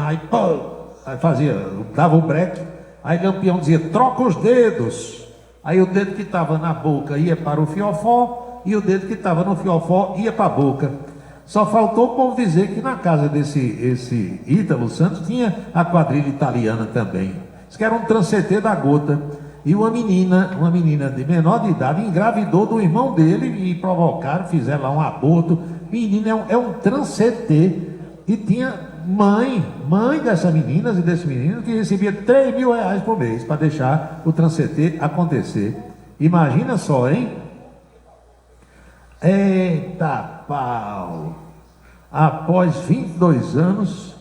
Aí, pô, aí fazia, dava o breque, Aí Lampião dizia, troca os dedos. Aí o dedo que estava na boca ia para o fiofó e o dedo que estava no fiofó ia para a boca. Só faltou o povo dizer que na casa esse Ítalo Santos tinha a quadrilha italiana também. Diz que era um tranceteiro da gota. E uma menina de menor de idade engravidou do irmão dele e provocaram, fizeram lá um aborto. Menina é um tranceteiro. E tinha mãe dessas meninas e desse menino que recebia R$3.000 por mês para deixar o tranceteiro acontecer. Imagina só, hein? Eita pau! Após 22 anos,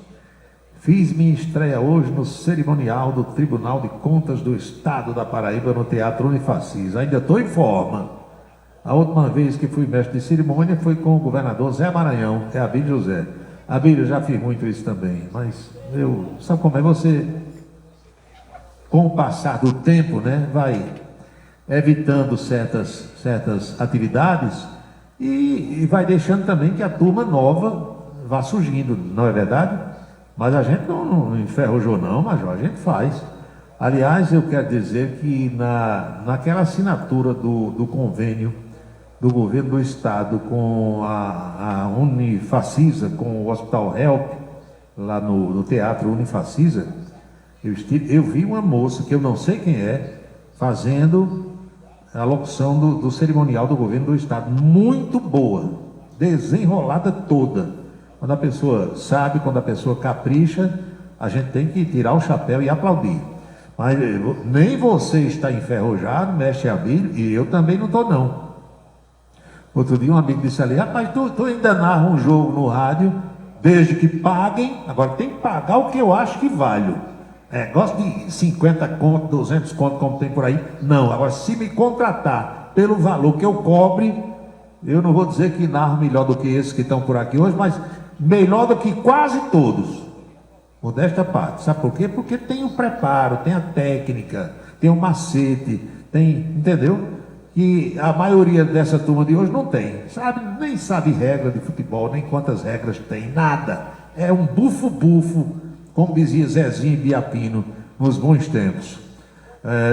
fiz minha estreia hoje no cerimonial do Tribunal de Contas do Estado da Paraíba no Teatro Unifacis. Ainda estou em forma. A última vez que fui mestre de cerimônia foi com o governador Zé Maranhão, é Abílio José. Abílio, eu já fiz muito isso também, mas sabe como é? Você, com o passar do tempo, né, vai evitando certas atividades e vai deixando também que a turma nova vá surgindo, não é verdade? Mas a gente não enferrujou não, Major, a gente faz. Aliás, eu quero dizer que naquela assinatura do convênio do governo do estado com a Unifacisa, com o Hospital Help, lá no Teatro Unifacisa, eu vi uma moça, que eu não sei quem é, fazendo a locução do cerimonial do governo do estado, muito boa, desenrolada toda. Quando a pessoa sabe, quando a pessoa capricha, a gente tem que tirar o chapéu e aplaudir. Mas nem você está enferrujado, mestre Abílio, e eu também não estou não. Outro dia um amigo disse ali, rapaz, tu ainda narra um jogo no rádio, desde que paguem, agora tem que pagar o que eu acho que vale. Gosto de 50 conto, 200 conto, como tem por aí. Não, agora se me contratar pelo valor que eu cobre, eu não vou dizer que narro melhor do que esses que estão por aqui hoje, mas melhor do que quase todos. Modesta parte. Sabe por quê? Porque tem o preparo, tem a técnica, tem o macete, entendeu? Que a maioria dessa turma de hoje não tem. Nem sabe regra de futebol, nem quantas regras tem, nada. É um bufo-bufo, como dizia Zezinho e Biapino nos bons tempos.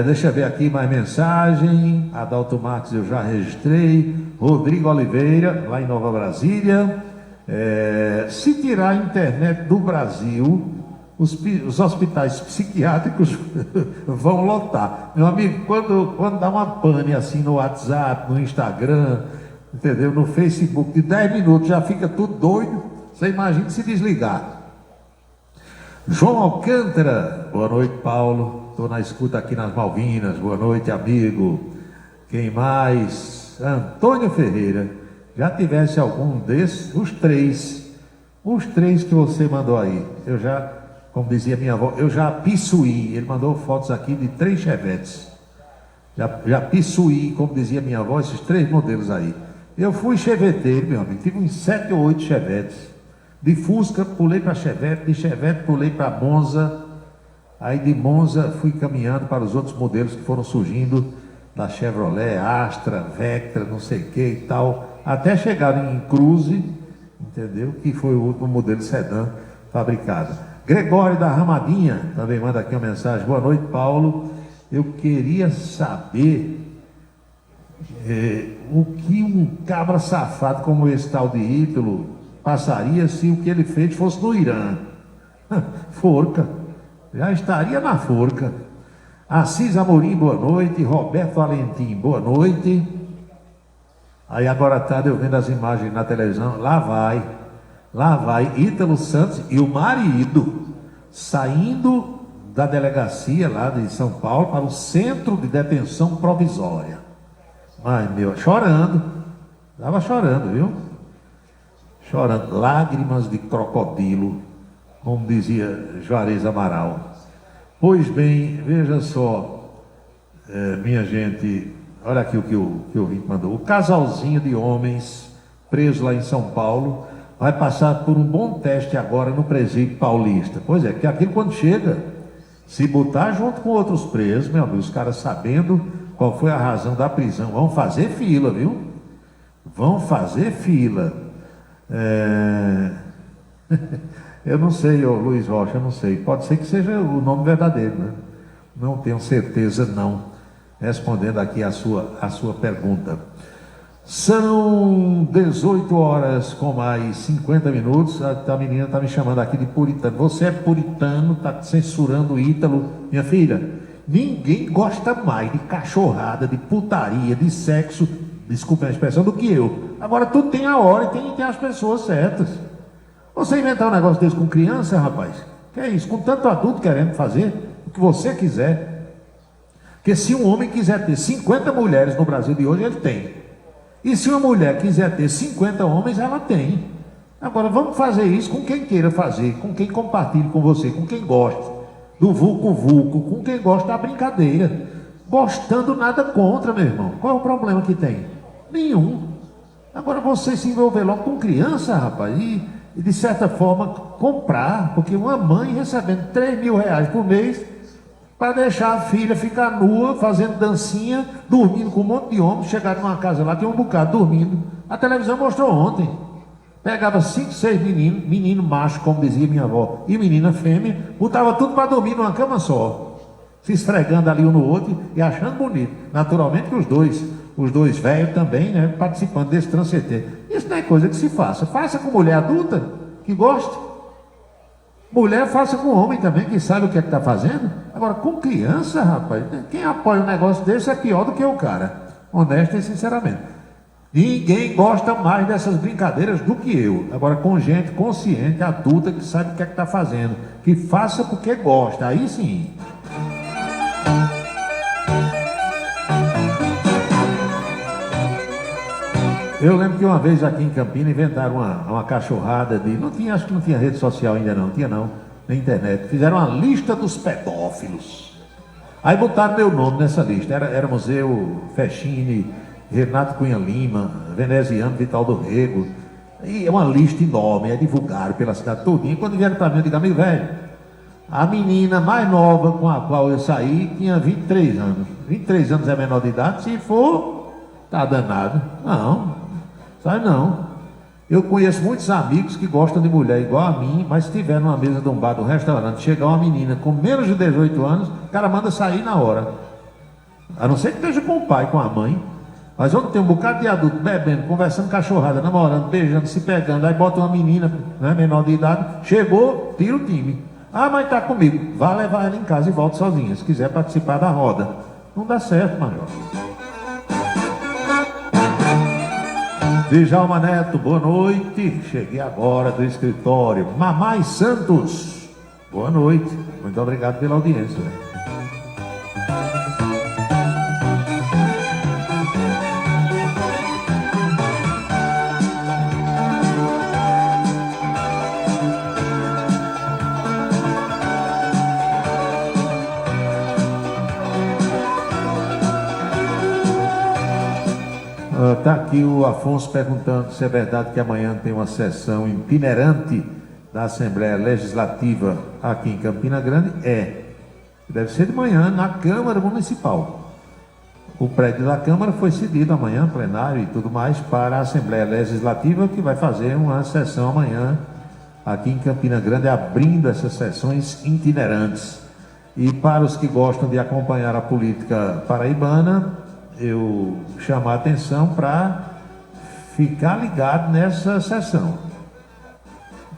Deixa eu ver aqui mais mensagem. Adalto Marques eu já registrei. Rodrigo Oliveira, lá em Nova Brasília. Se tirar a internet do Brasil, os hospitais psiquiátricos vão lotar. Meu amigo, quando dá uma pane assim no WhatsApp, no Instagram, entendeu? No Facebook, de 10 minutos já fica tudo doido. Você imagina se desligar. João Alcântara, boa noite, Paulo. Estou na escuta aqui nas Malvinas. Boa noite, amigo. Quem mais? Antônio Ferreira. Já tivesse algum desses? Os três que você mandou aí. Eu já, como dizia minha avó, eu já pissuí. Ele mandou fotos aqui de 3 chevetes. Já pissuí, como dizia minha avó, esses 3 modelos aí. Eu fui cheveteiro, meu amigo. Tive uns 7 ou 8 chevetes. De Fusca, pulei para Chevette, de Chevette pulei para Monza, aí de Monza fui caminhando para os outros modelos que foram surgindo, da Chevrolet, Astra, Vectra, não sei o que e tal, até chegar em Cruze, entendeu? Que foi o último modelo sedã fabricado. Gregório da Ramadinha também manda aqui uma mensagem. Boa noite, Paulo. Eu queria saber o que um cabra safado como esse tal de Ítalo passaria se o que ele fez fosse no Irã. Forca. Já estaria na forca. Assis Amorim, boa noite. Roberto Valentim, boa noite. Aí agora à tarde eu vendo as imagens na televisão. Lá vai Ítalo Santos e o marido saindo da delegacia lá de São Paulo para o centro de detenção provisória. Ai meu, chorando. Estava chorando, viu? Chorando, lágrimas de crocodilo, como dizia Juarez Amaral. Pois bem, veja só, minha gente, olha aqui o que o Vinte mandou. O casalzinho de homens preso lá em São Paulo vai passar por um bom teste agora no presídio paulista. Pois é, que aquilo quando chega, se botar junto com outros presos, meu amigo, os caras sabendo qual foi a razão da prisão, vão fazer fila, viu? Vão fazer fila. Eu não sei, Luiz Rocha, eu não sei. Pode ser que seja o nome verdadeiro, né? Não tenho certeza, não. Respondendo aqui a sua pergunta. São 18 horas com mais 50 minutos. A menina está me chamando aqui de puritano. Você é puritano, está censurando o Ítalo. Minha filha, ninguém gosta mais de cachorrada, de putaria, de sexo, desculpe a expressão, do que eu. Agora tudo tem a hora e tem as pessoas certas. Você inventar um negócio desse com criança, rapaz, que é isso? Com tanto adulto querendo fazer o que você quiser. Porque se um homem quiser ter 50 mulheres no Brasil de hoje, ele tem. E se uma mulher quiser ter 50 homens, ela tem. Agora vamos fazer isso com quem queira fazer, com quem compartilhe com você, com quem gosta do vulco-vulco, com quem gosta da brincadeira. Gostando nada contra, meu irmão. Qual é o problema que tem? Nenhum. Agora você se envolver logo com criança, rapaz, e de certa forma comprar, porque uma mãe recebendo 3 mil reais por mês para deixar a filha ficar nua, fazendo dancinha, dormindo com um monte de homens. Chegaram numa casa lá, tem um bocado dormindo. A televisão mostrou ontem. Pegava 5, 6 meninos, menino macho, como dizia minha avó, e menina fêmea, botava tudo para dormir numa cama só, se esfregando ali um no outro e achando bonito. Naturalmente que os dois velhos também, né, participando desse transcender. Isso não é coisa que se faça. Faça com mulher adulta, que gosta. Mulher faça com homem também, que sabe o que é que está fazendo. Agora, com criança, rapaz, quem apoia um negócio desse é pior do que o cara. Honesto e sinceramente. Ninguém gosta mais dessas brincadeiras do que eu. Agora, com gente consciente, adulta, que sabe o que é que está fazendo. Que faça porque gosta. Aí sim. Eu lembro que uma vez aqui em Campinas inventaram uma cachorrada de... acho que não tinha rede social ainda não, tinha não, na internet. Fizeram uma lista dos pedófilos. Aí botaram meu nome nessa lista. Éramos eu, Fechini, Renato Cunha Lima, Veneziano, Vital do Rego. E é uma lista enorme, é divulgado pela cidade todinha. Quando vieram para mim, eu digo, amigo velho, a menina mais nova com a qual eu saí tinha 23 anos. 23 anos é menor de idade, se for, tá danado. Não, sabe não. Eu conheço muitos amigos que gostam de mulher igual a mim, mas se tiver numa mesa de um bar, de um restaurante, chegar uma menina com menos de 18 anos, o cara manda sair na hora. A não ser que esteja com o pai, com a mãe. Mas onde tem um bocado de adulto bebendo, conversando cachorrada, namorando, beijando, se pegando, aí bota uma menina, né, menor de idade, chegou, tira o time. Ah, mas tá comigo. Vá levar ela em casa e volte sozinha, se quiser participar da roda. Não dá certo, major. Djalma Neto, boa noite. Cheguei agora do escritório. Mamãe Santos, boa noite. Muito obrigado pela audiência. Está aqui o Afonso perguntando se é verdade que amanhã tem uma sessão itinerante da Assembleia Legislativa aqui em Campina Grande. Deve ser de manhã na Câmara Municipal. O prédio da Câmara foi cedido amanhã, plenário e tudo mais, para a Assembleia Legislativa, que vai fazer uma sessão amanhã aqui em Campina Grande, abrindo essas sessões itinerantes. E para os que gostam de acompanhar a política paraibana, eu chamo a atenção para ficar ligado nessa sessão.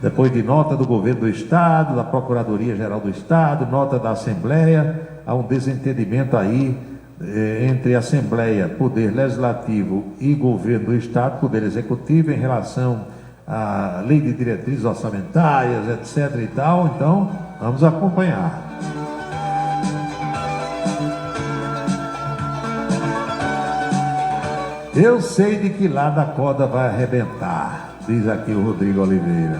Depois de nota do governo do Estado, da Procuradoria-Geral do Estado, nota da Assembleia, há um desentendimento aí entre Assembleia, Poder Legislativo e Governo do Estado, Poder Executivo, em relação à Lei de Diretrizes Orçamentárias, etc. e tal. Então, vamos acompanhar. Eu sei de que lado a corda vai arrebentar, diz aqui o Rodrigo Oliveira.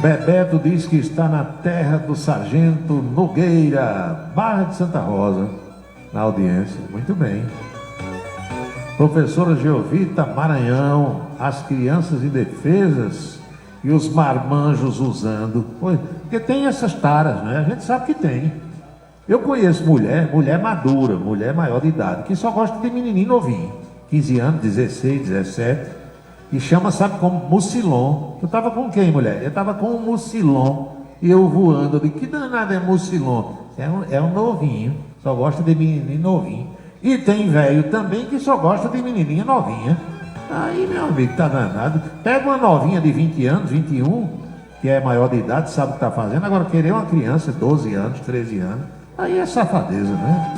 Bebeto diz que está na terra do Sargento Nogueira, Barra de Santa Rosa, na audiência. Muito bem. Professora Geovita Maranhão, as crianças indefesas e os marmanjos usando. Porque tem essas taras, né? A gente sabe que tem. Eu conheço mulher madura, mulher maior de idade, que só gosta de menininho novinho, 15 anos, 16, 17, E chama, sabe como? Mucilon. Tu tava com quem, mulher? Eu tava com um Mucilon. E eu voando. Eu digo, que danado é Mucilon? É um novinho. Só gosta de menininho novinho. E tem velho também que só gosta de menininha novinha. Aí, meu amigo, tá danado. Pega uma novinha de 20 anos, 21, que é maior de idade, sabe o que tá fazendo. Agora, querer uma criança, 12 anos, 13 anos, aí é safadeza, né?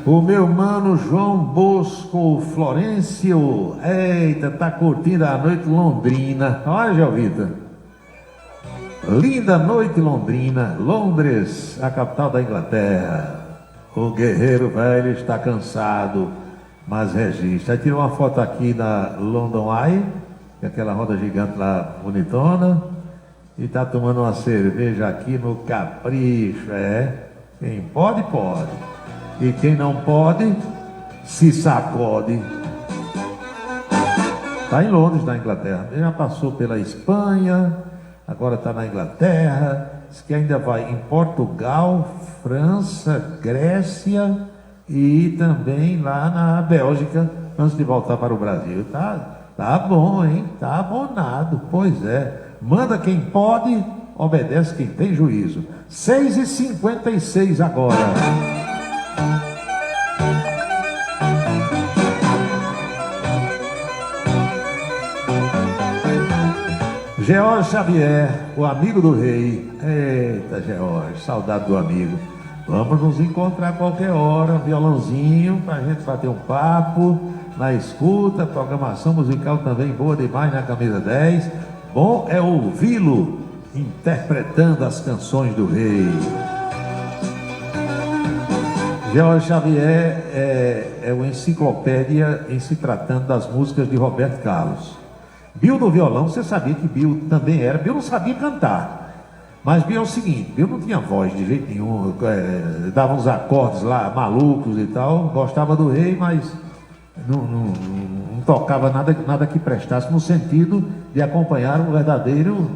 O meu mano João Bosco Florencio, eita, tá curtindo a noite londrina. Olha, Jovita, linda noite londrina, Londres, a capital da Inglaterra. O guerreiro velho está cansado, mas registra. Aí tirou uma foto aqui da London Eye, que é aquela roda gigante lá, bonitona, e tá tomando uma cerveja aqui no Capricho, Quem pode, pode. E quem não pode, se sacode. Está em Londres, na Inglaterra. Ele já passou pela Espanha, agora está na Inglaterra. Diz que ainda vai em Portugal, França, Grécia e também lá na Bélgica, antes de voltar para o Brasil. Tá bom, hein? Tá abonado. Pois é. Manda quem pode, obedece quem tem juízo. 6h56 agora. George Xavier, o amigo do rei. Eita, George, saudade do amigo. Vamos nos encontrar a qualquer hora, violãozinho, pra gente bater um papo, na escuta, programação musical também boa demais na Camisa 10. Bom é ouvi-lo interpretando as canções do rei. George Xavier é uma enciclopédia em se tratando das músicas de Roberto Carlos. Bill no violão, você sabia que Bill também era. Bill não sabia cantar, mas Bill é o seguinte, Bill não tinha voz de jeito nenhum, dava uns acordes lá malucos e tal, gostava do rei, mas não tocava nada que prestasse no sentido de acompanhar o verdadeiro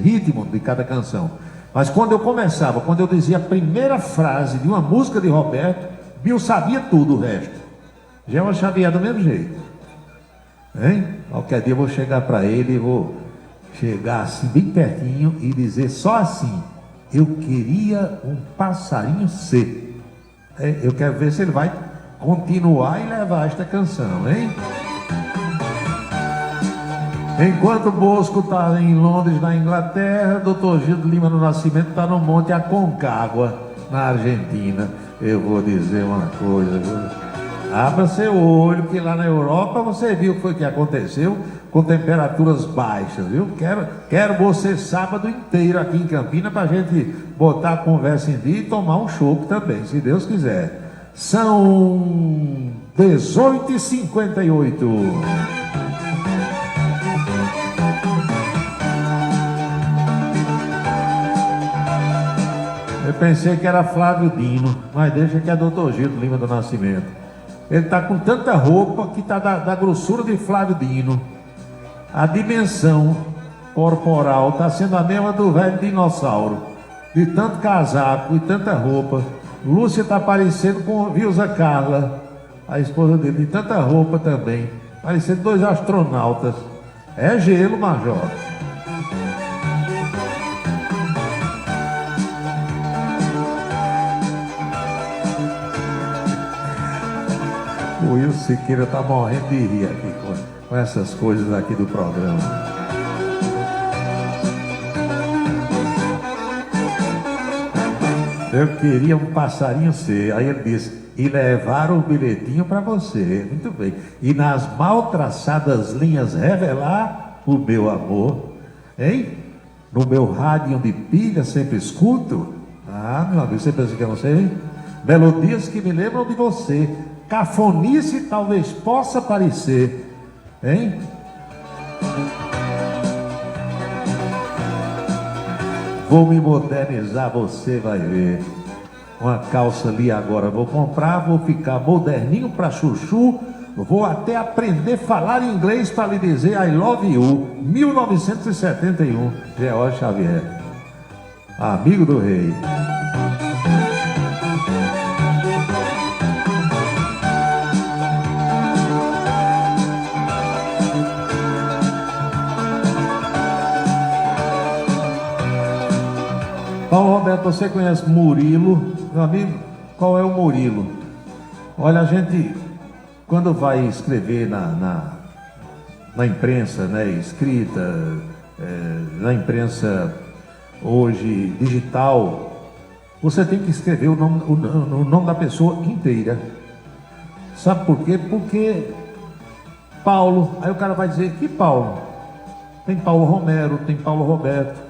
ritmo de cada canção. Mas quando eu dizia a primeira frase de uma música de Roberto, Bill sabia tudo o resto. George Xavier do mesmo jeito. Hein? Qualquer dia eu vou chegar para ele e vou chegar assim bem pertinho e dizer só assim: eu queria um passarinho ser. Eu quero ver se ele vai continuar e levar esta canção, hein? Enquanto Bosco está em Londres, na Inglaterra, Dr. Gildo Lima do Nascimento está no Monte Aconcagua, na Argentina. Eu vou dizer uma coisa, viu? Abra seu olho, que lá na Europa você viu o que foi que aconteceu com temperaturas baixas, viu? Quero você sábado inteiro aqui em Campinas para a gente botar a conversa em dia e tomar um chopp também, se Deus quiser. São 18h58. Eu pensei que era Flávio Dino, mas deixa que é Dr. Gildo Lima do Nascimento. Ele está com tanta roupa que está da grossura de Flávio Dino. A dimensão corporal está sendo a mesma do velho dinossauro. De tanto casaco e tanta roupa. Lúcia está parecendo com Vilza Carla, a esposa dele, de tanta roupa também. Parecendo dois astronautas. É gelo, Major. O Will Siqueira está morrendo de rir aqui com essas coisas aqui do programa. Eu queria um passarinho ser. Aí ele disse, e levaram o bilhetinho para você. Muito bem. E nas mal traçadas linhas revelar o meu amor. Hein? No meu rádio de pilha sempre escuto. Ah, meu amigo, você pensa que eu não sei? Melodias que me lembram de você. Cafonice talvez possa parecer, hein? Vou me modernizar, você vai ver. Uma calça ali agora vou comprar, vou ficar moderninho pra chuchu, vou até aprender a falar inglês para lhe dizer I love you. 1971, George Xavier. amigo do rei. Paulo Roberto, você conhece Murilo? Meu amigo, qual é o Murilo? Olha, a gente, quando vai escrever na imprensa, né, escrita, na imprensa hoje digital, você tem que escrever o nome da pessoa inteira. Sabe por quê? Porque Paulo, aí o cara vai dizer, que Paulo? Tem Paulo Romero, tem Paulo Roberto.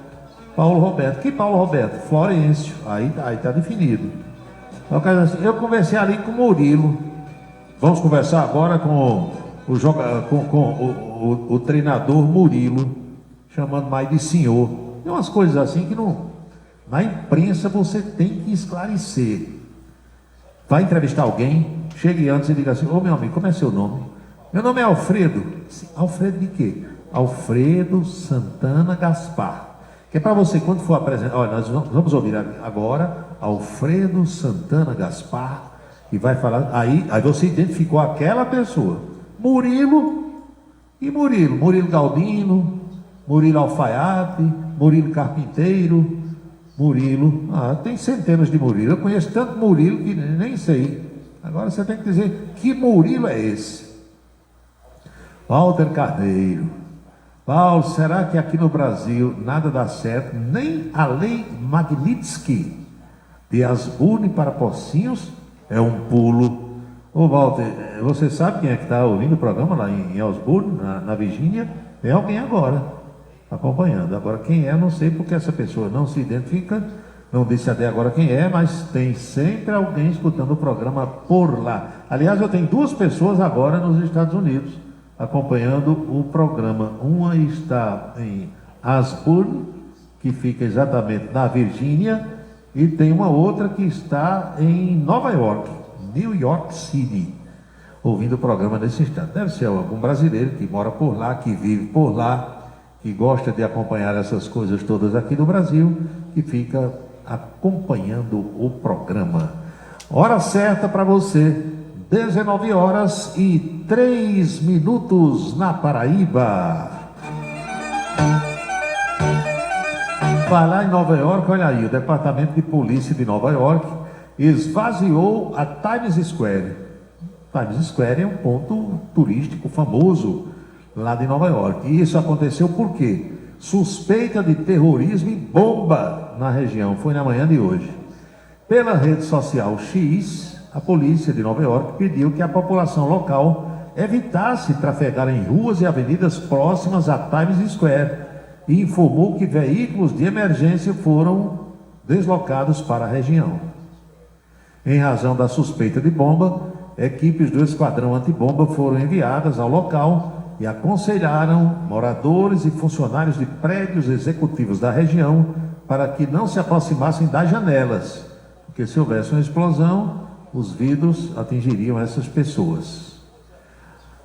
Paulo Roberto, que Paulo Roberto? Florencio, aí tá definido. Aí o cara diz assim, eu conversei ali com o Murilo. Vamos conversar agora com o treinador Murilo, chamando mais de senhor. Tem umas coisas assim que não, na imprensa você tem que esclarecer. Vai entrevistar alguém, chegue antes e diga assim, ô meu amigo, como é seu nome? Meu nome é Alfredo. Alfredo de quê? Alfredo Santana Gaspar. Que é para você, quando for apresentar, olha, nós vamos ouvir agora Alfredo Santana Gaspar, que vai falar, aí você identificou aquela pessoa, Murilo Galdino, Murilo Alfaiate, Murilo Carpinteiro, Murilo, tem centenas de Murilo, eu conheço tanto Murilo que nem sei, agora você tem que dizer, que Murilo é esse? Walter Carneiro. Paulo, será que aqui no Brasil nada dá certo? Nem a lei Magnitsky de Asburne para Pocinhos é um pulo. Ô Walter, você sabe quem é que está ouvindo o programa lá em Asburne, na Virgínia? Tem alguém agora acompanhando. Agora quem é, não sei porque essa pessoa não se identifica, não disse até agora quem é, mas tem sempre alguém escutando o programa por lá. Aliás, eu tenho duas pessoas agora nos Estados Unidos acompanhando o programa. Uma está em Asburne, que fica exatamente na Virgínia, e tem uma outra que está em Nova York, New York City, ouvindo o programa nesse estado. Deve ser algum brasileiro que mora por lá, que vive por lá, que gosta de acompanhar essas coisas todas aqui no Brasil, e fica acompanhando o programa. Hora certa para você, 19 horas e 3 minutos na Paraíba. Vai lá em Nova York, olha aí, o Departamento de Polícia de Nova York esvaziou a Times Square. Times Square é um ponto turístico famoso lá de Nova York. E isso aconteceu por quê? Suspeita de terrorismo e bomba na região. Foi na manhã de hoje. Pela rede social X, a polícia de Nova York pediu que a população local evitasse trafegar em ruas e avenidas próximas a Times Square e informou que veículos de emergência foram deslocados para a região. Em razão da suspeita de bomba, equipes do esquadrão antibomba foram enviadas ao local e aconselharam moradores e funcionários de prédios executivos da região para que não se aproximassem das janelas, porque se houvesse uma explosão, os vidros atingiriam essas pessoas.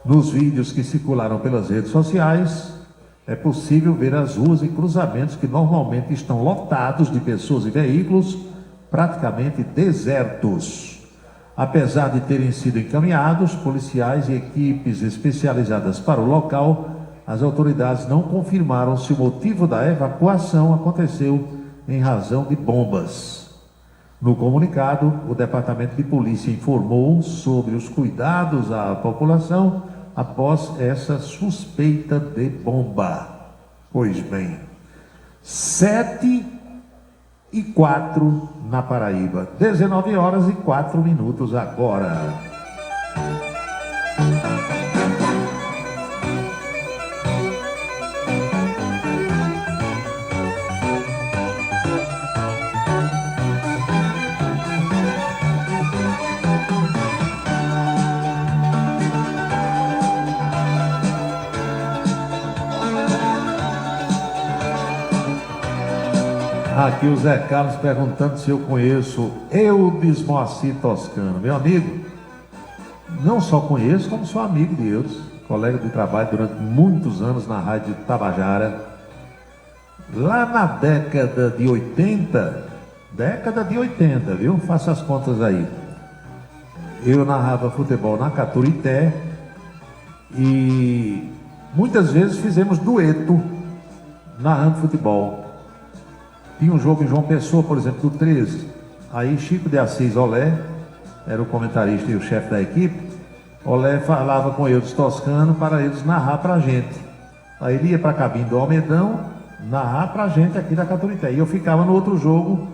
Nos vídeos que circularam pelas redes sociais, é possível ver as ruas e cruzamentos que normalmente estão lotados de pessoas e veículos, praticamente desertos. Apesar de terem sido encaminhados policiais e equipes especializadas para o local, as autoridades não confirmaram se o motivo da evacuação aconteceu em razão de bombas. No comunicado, o Departamento de Polícia informou sobre os cuidados à população após essa suspeita de bomba. Pois bem, 7 e 4 na Paraíba, 19 horas e 4 minutos agora. Aqui o Zé Carlos perguntando se eu conheço Eudes Moacir Toscano. Meu amigo, não só conheço, como sou amigo de Eudes, colega de trabalho durante muitos anos na Rádio Tabajara. Lá na década de 80, viu? Faça as contas aí. Eu narrava futebol na Caturité e muitas vezes fizemos dueto narrando futebol. Tinha um jogo em João Pessoa, por exemplo, do 13. Aí Chico de Assis Olé era o comentarista e o chefe da equipe. Olé falava com Eudes Toscano para eles narrar para a gente. Aí ele ia para a cabine do Almedão narrar para a gente aqui da Caturité. E eu ficava no outro jogo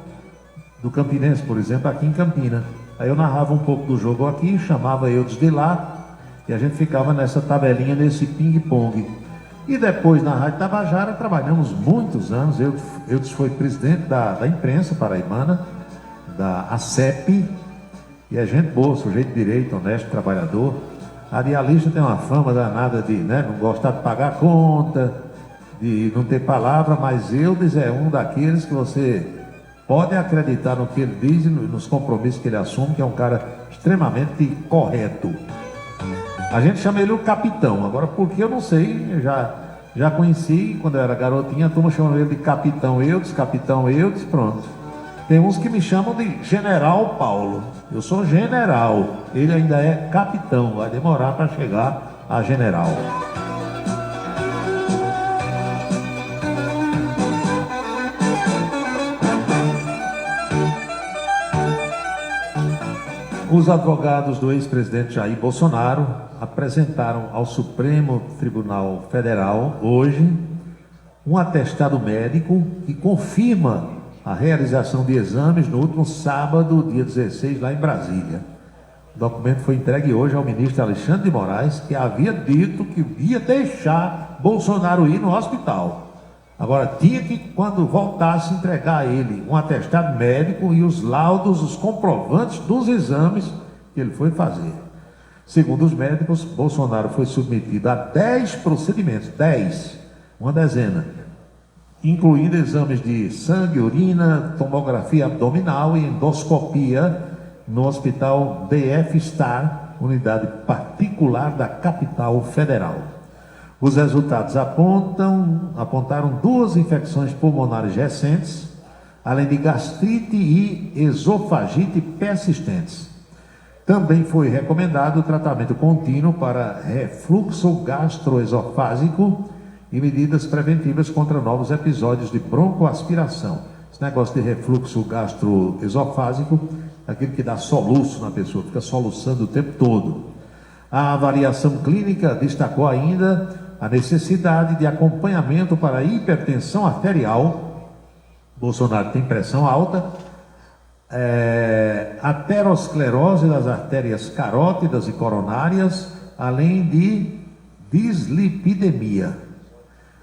do Campinense, por exemplo, aqui em Campina. Aí eu narrava um pouco do jogo aqui, chamava Eudes de lá e a gente ficava nessa tabelinha, nesse ping-pong. E depois na Rádio Tabajara trabalhamos muitos anos. Eudes foi presidente da imprensa paraibana, da ACEP, e é gente boa, sujeito direito, honesto, trabalhador. A radialista tem uma fama danada de não gostar de pagar conta, de não ter palavra, mas Eudes é um daqueles que você pode acreditar no que ele diz e nos compromissos que ele assume, que é um cara extremamente correto. A gente chama ele o capitão, agora porque eu não sei, eu já conheci, quando eu era garotinha, a turma chamava ele de Capitão Eudes, pronto. Tem uns que me chamam de General Paulo, eu sou general, ele ainda é capitão, vai demorar para chegar a general. Os advogados do ex-presidente Jair Bolsonaro apresentaram ao Supremo Tribunal Federal hoje um atestado médico que confirma a realização de exames no último sábado, dia 16, lá em Brasília. O documento foi entregue hoje ao ministro Alexandre de Moraes, que havia dito que ia deixar Bolsonaro ir no hospital. Agora, tinha que, quando voltasse, entregar a ele um atestado médico e os laudos, os comprovantes dos exames que ele foi fazer. Segundo os médicos, Bolsonaro foi submetido a 10 procedimentos, uma dezena, incluindo exames de sangue, urina, tomografia abdominal e endoscopia no Hospital DF Star, unidade particular da capital federal. Os resultados apontaram 2 infecções pulmonares recentes, além de gastrite e esofagite persistentes. Também foi recomendado o tratamento contínuo para refluxo gastroesofágico e medidas preventivas contra novos episódios de broncoaspiração. Esse negócio de refluxo gastroesofágico é aquele que dá soluço na pessoa, fica soluçando o tempo todo. A avaliação clínica destacou ainda a necessidade de acompanhamento para hipertensão arterial. Bolsonaro tem pressão alta, aterosclerose das artérias carótidas e coronárias, além de dislipidemia.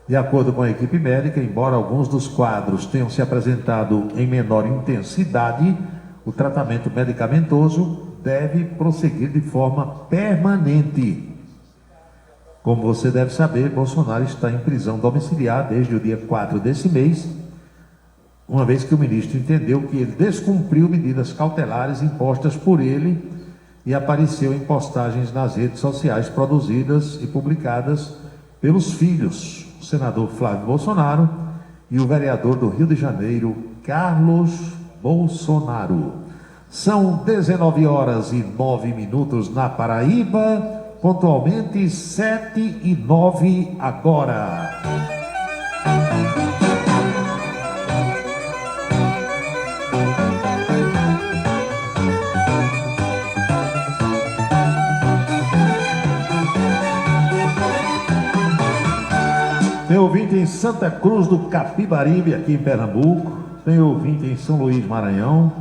De acordo com a equipe médica, embora alguns dos quadros tenham se apresentado em menor intensidade, o tratamento medicamentoso deve prosseguir de forma permanente. Como você deve saber, Bolsonaro está em prisão domiciliar desde o dia 4 desse mês, uma vez que o ministro entendeu que ele descumpriu medidas cautelares impostas por ele e apareceu em postagens nas redes sociais produzidas e publicadas pelos filhos, o senador Flávio Bolsonaro e o vereador do Rio de Janeiro, Carlos Bolsonaro. São 19h09 na Paraíba, pontualmente 7h09 agora. Tem ouvinte em Santa Cruz do Capibaribe, aqui em Pernambuco. Tem ouvinte em São Luís, Maranhão.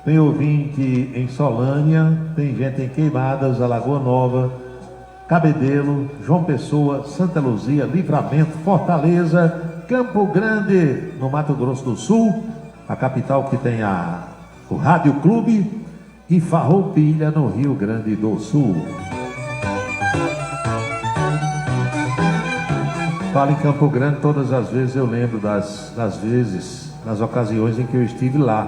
Tem ouvinte em Solânia. Tem gente em Queimadas, Alagoa Nova, Cabedelo, João Pessoa, Santa Luzia, Livramento, Fortaleza, Campo Grande, no Mato Grosso do Sul, a capital que tem o Rádio Clube, e Farroupilha, no Rio Grande do Sul. Falo em Campo Grande, todas as vezes eu lembro das ocasiões em que eu estive lá.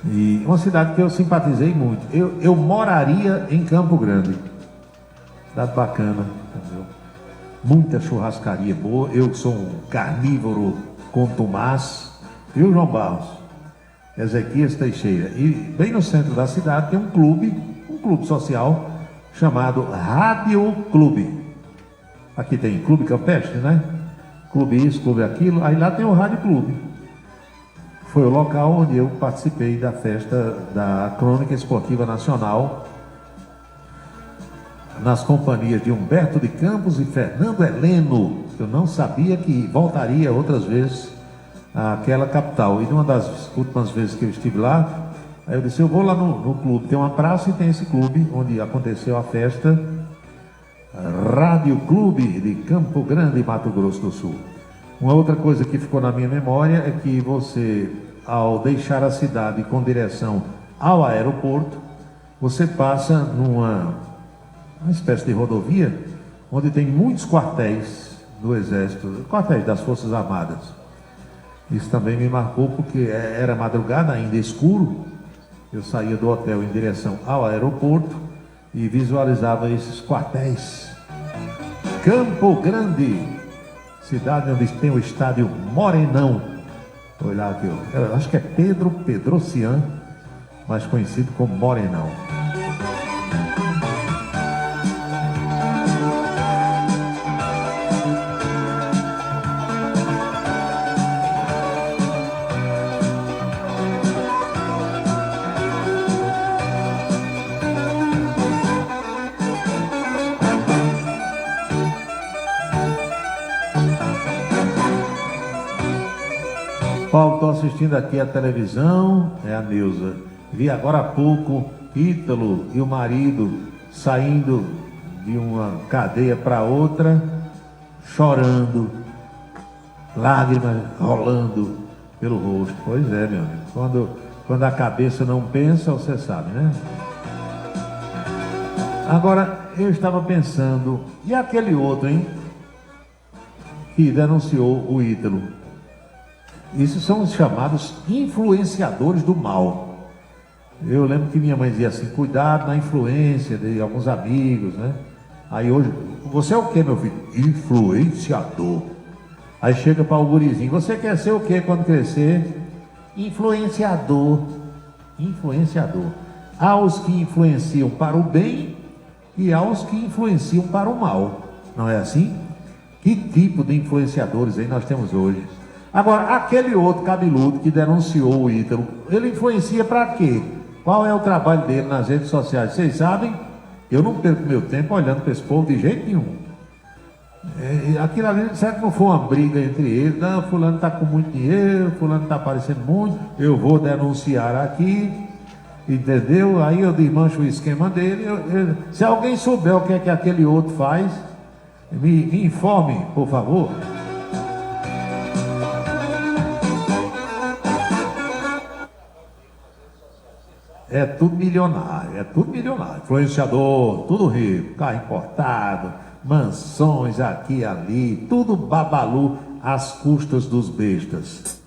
E uma cidade que eu simpatizei muito. Eu moraria em Campo Grande. Cidade bacana, entendeu? Muita churrascaria boa. Eu sou um carnívoro contumaz, viu, João Barros? Ezequias Teixeira. E bem no centro da cidade tem um clube social chamado Rádio Clube. Aqui tem Clube Campestre, né? Clube isso, clube aquilo. Aí lá tem o Rádio Clube. Foi o local onde eu participei da festa da Crônica Esportiva Nacional, nas companhias de Humberto de Campos e Fernando Heleno. Eu não sabia que voltaria outras vezes àquela capital. E numa das últimas vezes que eu estive lá, aí eu disse, eu vou lá no clube. Tem uma praça e tem esse clube onde aconteceu a festa Rádio Clube de Campo Grande, Mato Grosso do Sul. Uma outra coisa que ficou na minha memória é que você, ao deixar a cidade com direção ao aeroporto, você passa numa espécie de rodovia onde tem muitos quartéis do Exército, quartéis das Forças Armadas. Isso também me marcou porque era madrugada, ainda escuro. Eu saía do hotel em direção ao aeroporto e visualizava esses quartéis. Campo Grande, cidade onde tem o estádio Morenão. Vou olhar aqui, eu acho que é Pedro Pedrocian, mais conhecido como Morenão. Paulo, estou assistindo aqui a televisão, é a Neuza. Vi agora há pouco Ítalo e o marido saindo de uma cadeia para outra, chorando, lágrimas rolando pelo rosto. Pois é, meu amigo, quando a cabeça não pensa, você sabe, né? Agora, eu estava pensando, e aquele outro, hein? Que denunciou o Ítalo. Isso são os chamados influenciadores do mal. Eu lembro que minha mãe dizia assim, cuidado na influência de alguns amigos, né? Aí hoje, você é o que, meu filho? Influenciador. Aí chega para o gurizinho, você quer ser o que quando crescer? Influenciador. Influenciador. Há os que influenciam para o bem e há os que influenciam para o mal. Não é assim? Que tipo de influenciadores aí nós temos hoje? Agora, aquele outro cabeludo que denunciou o Ítalo, ele influencia para quê? Qual é o trabalho dele nas redes sociais? Vocês sabem? Eu não perco meu tempo olhando para esse povo de jeito nenhum. Aquilo ali, será que não foi uma briga entre eles? Não, fulano está com muito dinheiro, fulano está aparecendo muito, eu vou denunciar aqui, entendeu? Aí eu desmancho o esquema dele. Se alguém souber o que é que aquele outro faz, me informe, por favor. É tudo milionário, influenciador, tudo rico, carro importado, mansões aqui e ali, tudo babalu às custas dos bestas.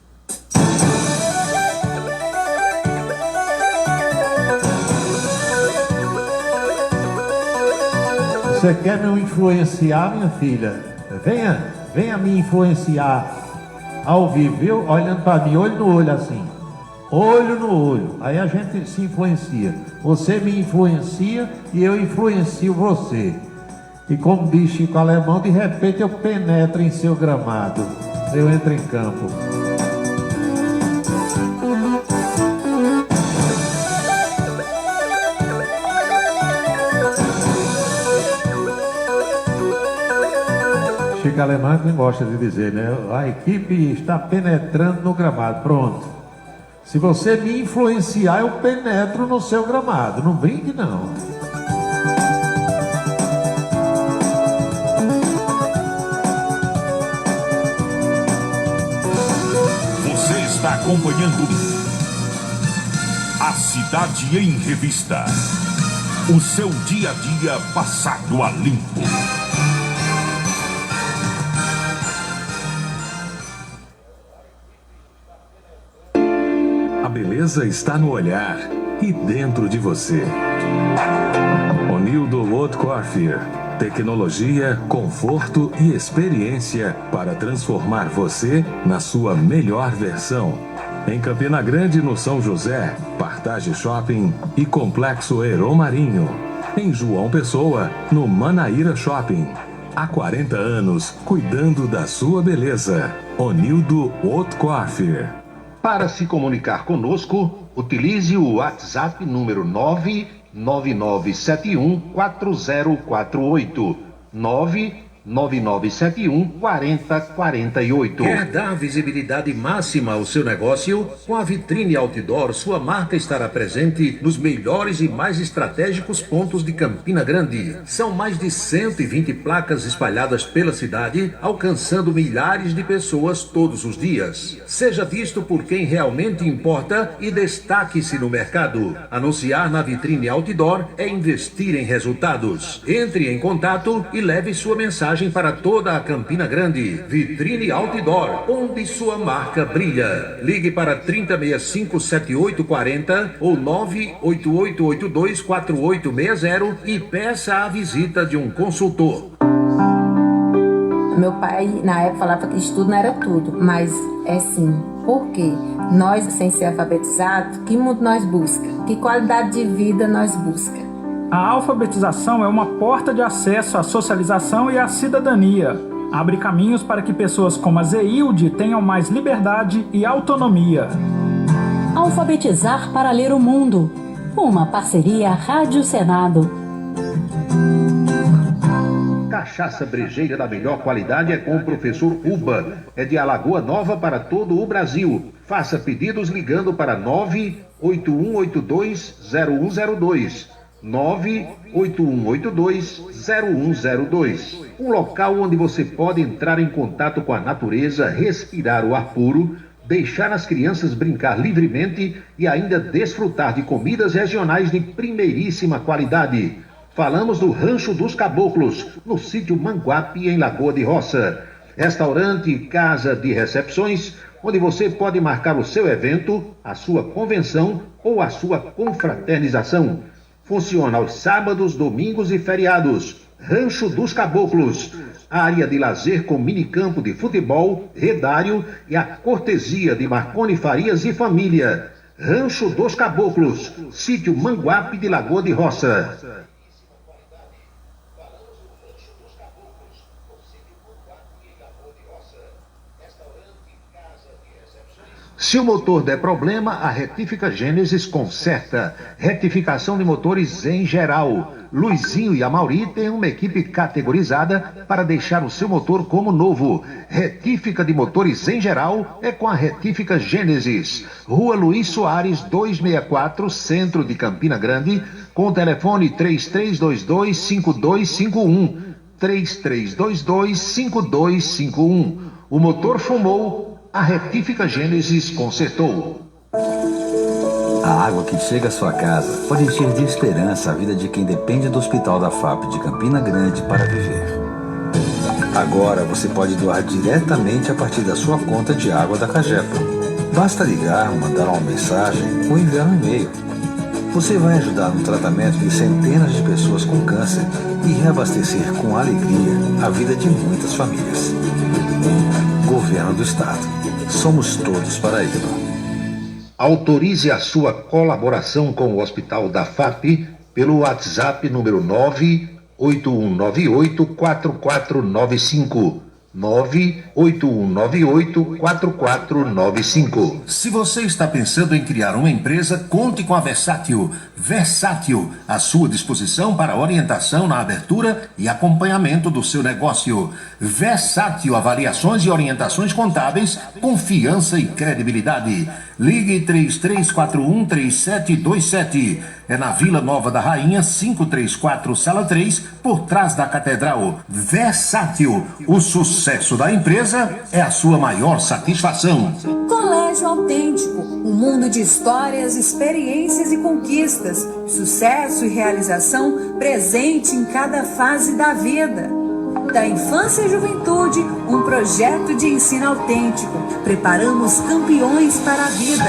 Você quer me influenciar, minha filha? Venha me influenciar ao vivo, viu? Olhando para mim, olho no olho assim. Olho no olho, aí a gente se influencia. Você me influencia e eu influencio você. E como diz Chico Alemão, de repente eu penetro em seu gramado. Eu entro em campo. Chico Alemão quem gosta de dizer, né? A equipe está penetrando no gramado. Pronto. Se você me influenciar, eu penetro no seu gramado. Não brinque, não. Você está acompanhando A Cidade em Revista. O seu dia a dia passado a limpo. A beleza está no olhar e dentro de você. Onildo Lotcoiffer, Tecnologia, conforto e experiência para transformar você na sua melhor versão. Em Campina Grande, no São José, Partage Shopping e Complexo Aeromarinho. Em João Pessoa, no Manaíra Shopping. Há 40 anos, cuidando da sua beleza. Onildo Haute Coiffure. Para se comunicar conosco, utilize o WhatsApp número 999714048. 999714048. Quer dar visibilidade máxima ao seu negócio? Com a Vitrine Outdoor, sua marca estará presente nos melhores e mais estratégicos pontos de Campina Grande. São mais de 120 placas espalhadas pela cidade, alcançando milhares de pessoas todos os dias. Seja visto por quem realmente importa e destaque-se no mercado. Anunciar na Vitrine Outdoor é investir em resultados. Entre em contato e leve sua mensagem para toda a Campina Grande. Vitrine Outdoor, onde sua marca brilha. Ligue para 3065-7840 ou 988824860 e peça a visita de um consultor. Meu pai, na época, falava que estudo não era tudo, mas é sim. Por quê? Nós, sem ser alfabetizados, que mundo nós busca? Que qualidade de vida nós busca? A alfabetização é uma porta de acesso à socialização e à cidadania. Abre caminhos para que pessoas como a Zeilde tenham mais liberdade e autonomia. Alfabetizar para ler o mundo. Uma parceria Rádio Senado. Cachaça brejeira da melhor qualidade é com o professor Uba. É de Alagoa Nova para todo o Brasil. Faça pedidos ligando para 981820102. 981820102. Um local onde você pode entrar em contato com a natureza, respirar o ar puro, deixar as crianças brincar livremente e ainda desfrutar de comidas regionais de primeiríssima qualidade. Falamos do Rancho dos Caboclos, no sítio Manguape, em Lagoa de Roça. Restaurante e casa de recepções, onde você pode marcar o seu evento, a sua convenção ou a sua confraternização. Funciona aos sábados, domingos e feriados. Rancho dos Caboclos. Área de lazer com minicampo de futebol, redário e a cortesia de Marconi Farias e família. Rancho dos Caboclos. Sítio Manguape de Lagoa de Roça. Se o motor der problema, a Retífica Gênesis conserta. Retificação de motores em geral. Luizinho e a Mauri têm uma equipe categorizada para deixar o seu motor como novo. Retífica de motores em geral é com a Retífica Gênesis. Rua Luiz Soares, 264, centro de Campina Grande, com o telefone 3322-5251. 3322-5251. O motor fumou, a Retífica Gênesis consertou. A água que chega à sua casa pode encher de esperança a vida de quem depende do Hospital da FAP de Campina Grande para viver. Agora você pode doar diretamente a partir da sua conta de água da Cagepa. Basta ligar, mandar uma mensagem ou enviar um e-mail. Você vai ajudar no tratamento de centenas de pessoas com câncer e reabastecer com alegria a vida de muitas famílias. Governo do Estado. Somos todos Paraíba. Autorize a sua colaboração com o Hospital da FAP pelo WhatsApp número 98198-4495. 98198-4495. Se você está pensando em criar uma empresa, conte com a Versátil. Versátil, à sua disposição para orientação na abertura e acompanhamento do seu negócio. Versátil, avaliações e orientações contábeis, confiança e credibilidade. Ligue 3341-3727. É na Vila Nova da Rainha, 534, Sala 3, por trás da Catedral. Versátil, o sucesso da empresa é a sua maior satisfação. Colégio Autêntico, um mundo de histórias, experiências e conquistas, sucesso e realização presente em cada fase da vida. Da infância e juventude, um projeto de ensino autêntico. Preparamos campeões para a vida.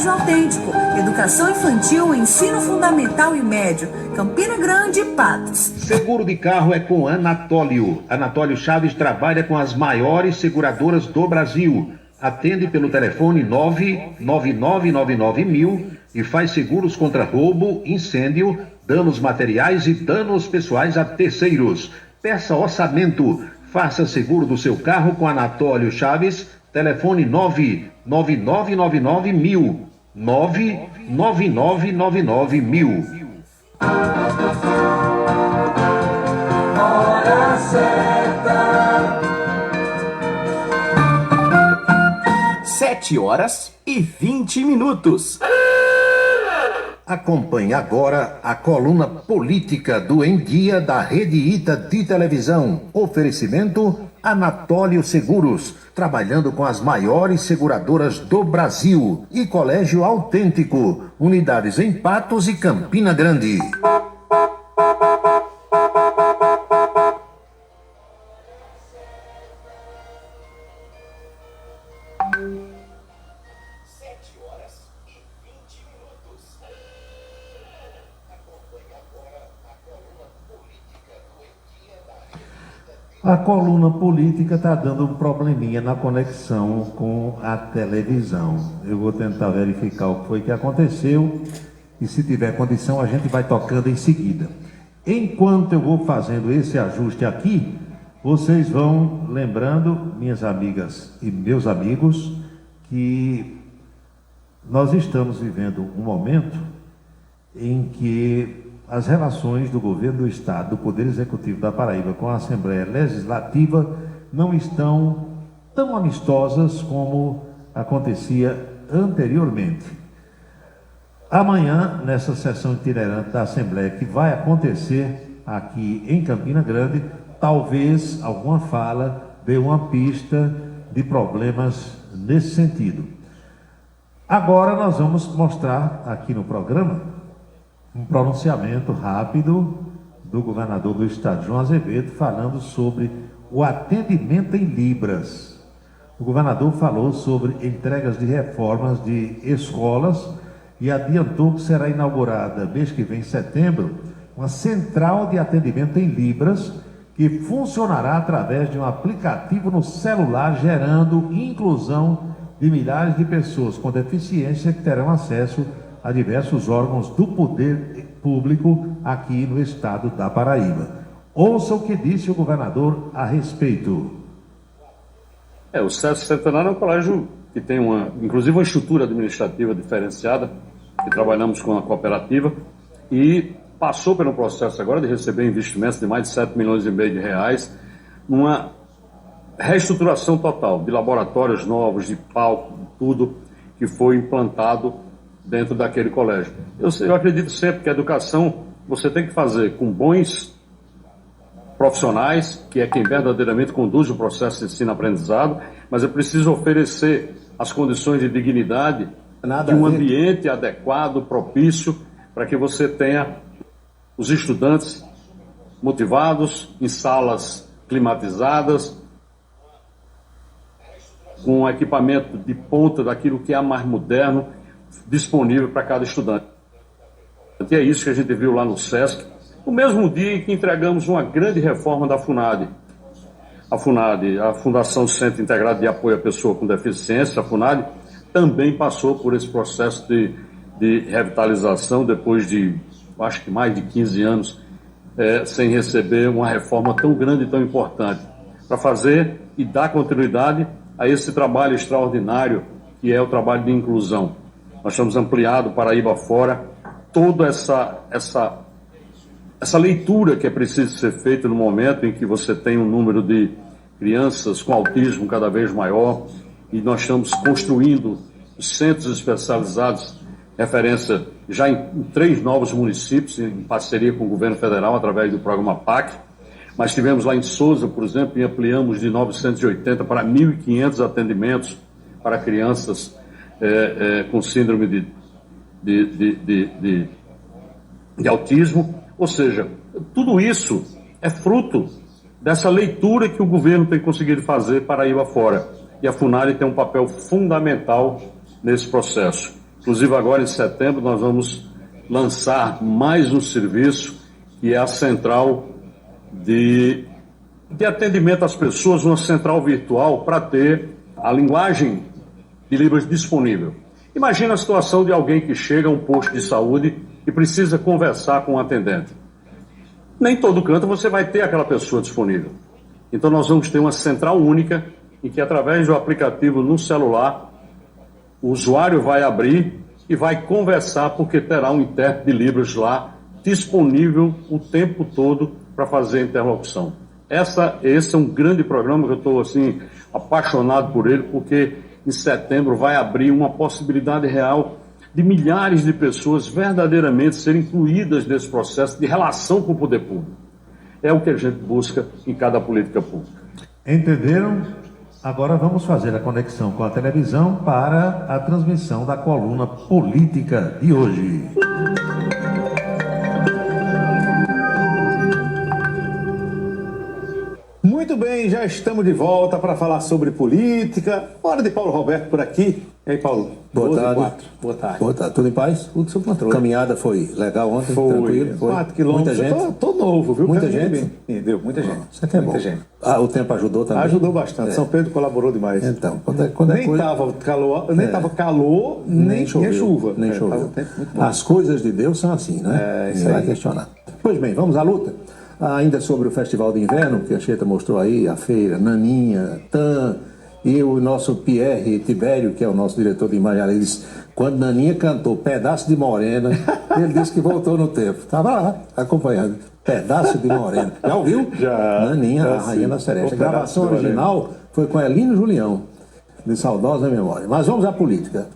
Colégio Autêntico, educação infantil, ensino fundamental e médio, Campina Grande e Patos. Seguro de carro é com Anatólio. Anatólio Chaves trabalha com as maiores seguradoras do Brasil. Atende pelo telefone 99999.000 e faz seguros contra roubo, incêndio, danos materiais e danos pessoais a terceiros. Peça orçamento. Faça seguro do seu carro com Anatólio Chaves. Telefone 99999.000. 99999.000. Hora certa. 7h20. Acompanhe agora a coluna política do Em Dia da Rede Ita de televisão. Oferecimento Anatólio Seguros, trabalhando com as maiores seguradoras do Brasil. E Colégio Autêntico, unidades em Patos e Campina Grande. A coluna política está dando um probleminha na conexão com a televisão. Eu vou tentar verificar o que foi que aconteceu e, se tiver condição, a gente vai tocando em seguida. Enquanto eu vou fazendo esse ajuste aqui, vocês vão lembrando, minhas amigas e meus amigos, que nós estamos vivendo um momento em que as relações do governo do Estado, do Poder Executivo da Paraíba com a Assembleia Legislativa não estão tão amistosas como acontecia anteriormente. Amanhã, nessa sessão itinerante da Assembleia, que vai acontecer aqui em Campina Grande, talvez alguma fala dê uma pista de problemas nesse sentido. Agora nós vamos mostrar aqui no programa um pronunciamento rápido do governador do estado, João Azevedo, falando sobre o atendimento em libras. O governador falou sobre entregas de reformas de escolas e adiantou que será inaugurada, mês que vem, em setembro, uma central de atendimento em libras que funcionará através de um aplicativo no celular, gerando inclusão de milhares de pessoas com deficiência que terão acesso a diversos órgãos do poder público aqui no estado da Paraíba. Ouça o que disse o governador a respeito. O SESC Centenário é um colégio que tem inclusive uma estrutura administrativa diferenciada, que trabalhamos com a cooperativa, e passou pelo processo agora de receber investimentos de mais de 7,5 milhões de reais, numa reestruturação total de laboratórios novos, de palco, tudo que foi implantado dentro daquele colégio. Eu acredito sempre que a educação você tem que fazer com bons profissionais, que é quem verdadeiramente conduz o processo de ensino-aprendizado, mas é preciso oferecer as condições de dignidade, de um ambiente adequado, propício, para que você tenha os estudantes motivados, em salas climatizadas, com equipamento de ponta daquilo que é mais moderno, disponível para cada estudante. E é isso que a gente viu lá no SESC, no mesmo dia em que entregamos uma grande reforma da FUNAD. A FUNAD, a Fundação Centro Integrado de Apoio à Pessoa com Deficiência, a FUNAD, também passou por esse processo de revitalização depois de, acho que mais de 15 anos, sem receber uma reforma tão grande e tão importante, para fazer e dar continuidade a esse trabalho extraordinário que é o trabalho de inclusão. Nós estamos ampliando Paraíba fora, toda essa leitura que é preciso ser feita no momento em que você tem um número de crianças com autismo cada vez maior, e nós estamos construindo os centros especializados, referência já em 3 novos municípios, em parceria com o governo federal, através do programa PAC. Mas tivemos lá em Souza, por exemplo, e ampliamos de 980 para 1.500 atendimentos para crianças com síndrome de autismo. Ou seja, tudo isso é fruto dessa leitura que o governo tem conseguido fazer Paraíba fora. E a FUNAD tem um papel fundamental nesse processo. Inclusive agora em setembro nós vamos lançar mais um serviço, que é a central de atendimento às pessoas, uma central virtual para ter a linguagem de Libras disponível. Imagina a situação de alguém que chega a um posto de saúde e precisa conversar com um atendente. Nem todo canto você vai ter aquela pessoa disponível. Então nós vamos ter uma central única em que, através do aplicativo no celular, o usuário vai abrir e vai conversar, porque terá um intérprete de Libras lá disponível o tempo todo para fazer a interlocução. Esse é um grande programa que eu estou assim, apaixonado por ele, porque em setembro vai abrir uma possibilidade real de milhares de pessoas verdadeiramente serem incluídas nesse processo de relação com o poder público. É o que a gente busca em cada política pública. Entenderam? Agora vamos fazer a conexão com a televisão para a transmissão da coluna política de hoje. Muito bem, já estamos de volta para falar sobre política. Hora de Paulo Roberto por aqui. E aí, Paulo? Boa tarde. Boa tarde. Boa tarde. Tudo em paz? Tudo sob controle. Caminhada foi legal ontem? Tranquilo? Foi. 4 quilômetros. Muita gente? Tô novo, viu? Muita gente? Deu, muita gente. Isso aqui é muita bom. Gente. O tempo ajudou também? Ajudou bastante. São Pedro colaborou demais. Então, nem tava calor, nem choveu, chuva. Nem choveu. As coisas de Deus são assim, né? Isso Ninguém vai aí. questionar. Pois bem, vamos à luta. Ainda sobre o Festival de Inverno, que a Cheta mostrou aí, a feira, Naninha, Tan e o nosso Pierre Tibério, que é o nosso diretor de imagem, ele disse, quando Naninha cantou Pedaço de Morena, ele disse que voltou no tempo. Estava lá, acompanhando. Pedaço de Morena. Já ouviu? Já. Naninha, a Rainha da Seresta. A gravação original foi com Elino Julião, de saudosa memória. Mas vamos à política.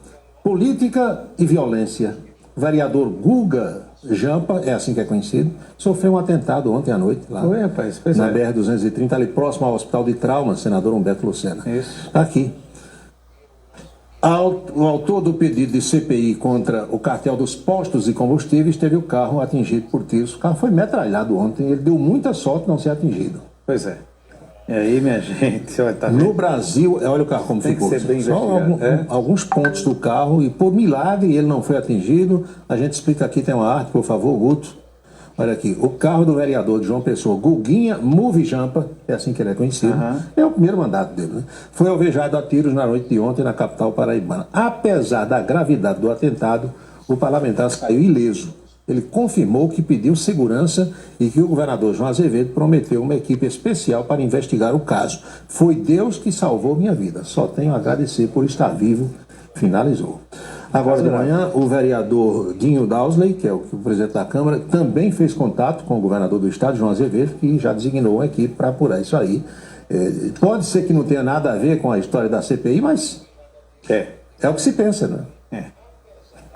Política e violência. O vereador Guga Jampa, é assim que é conhecido, sofreu um atentado ontem à noite, lá Oi, rapaz, na BR-230, ali próximo ao Hospital de Trauma, senador Humberto Lucena. Isso. Aqui. O autor do pedido de CPI contra o cartel dos postos de combustíveis teve o carro atingido por tiros. O carro foi metralhado ontem, ele deu muita sorte de não ser atingido. Pois é. E aí, minha gente, olha, tá no Brasil, olha o carro como tem ficou. Que ser bem só alguns pontos do carro e por milagre ele não foi atingido. A gente explica aqui, tem uma arte, por favor, Guto. Olha aqui, o carro do vereador de João Pessoa, Guguinha Move Jampa, é assim que ele é conhecido, é o primeiro mandato dele, né? Foi alvejado a tiros na noite de ontem na capital paraibana. Apesar da gravidade do atentado, o parlamentar saiu ileso. Ele confirmou que pediu segurança e que o governador João Azevedo prometeu uma equipe especial para investigar o caso. Foi Deus que salvou minha vida. Só tenho a agradecer por estar vivo. Finalizou. Agora de manhã, o vereador Dinho Dowsley, que é o presidente da Câmara, também fez contato com o governador do estado, João Azevedo, que já designou uma equipe para apurar isso aí. Pode ser que não tenha nada a ver com a história da CPI, mas é o que se pensa, né?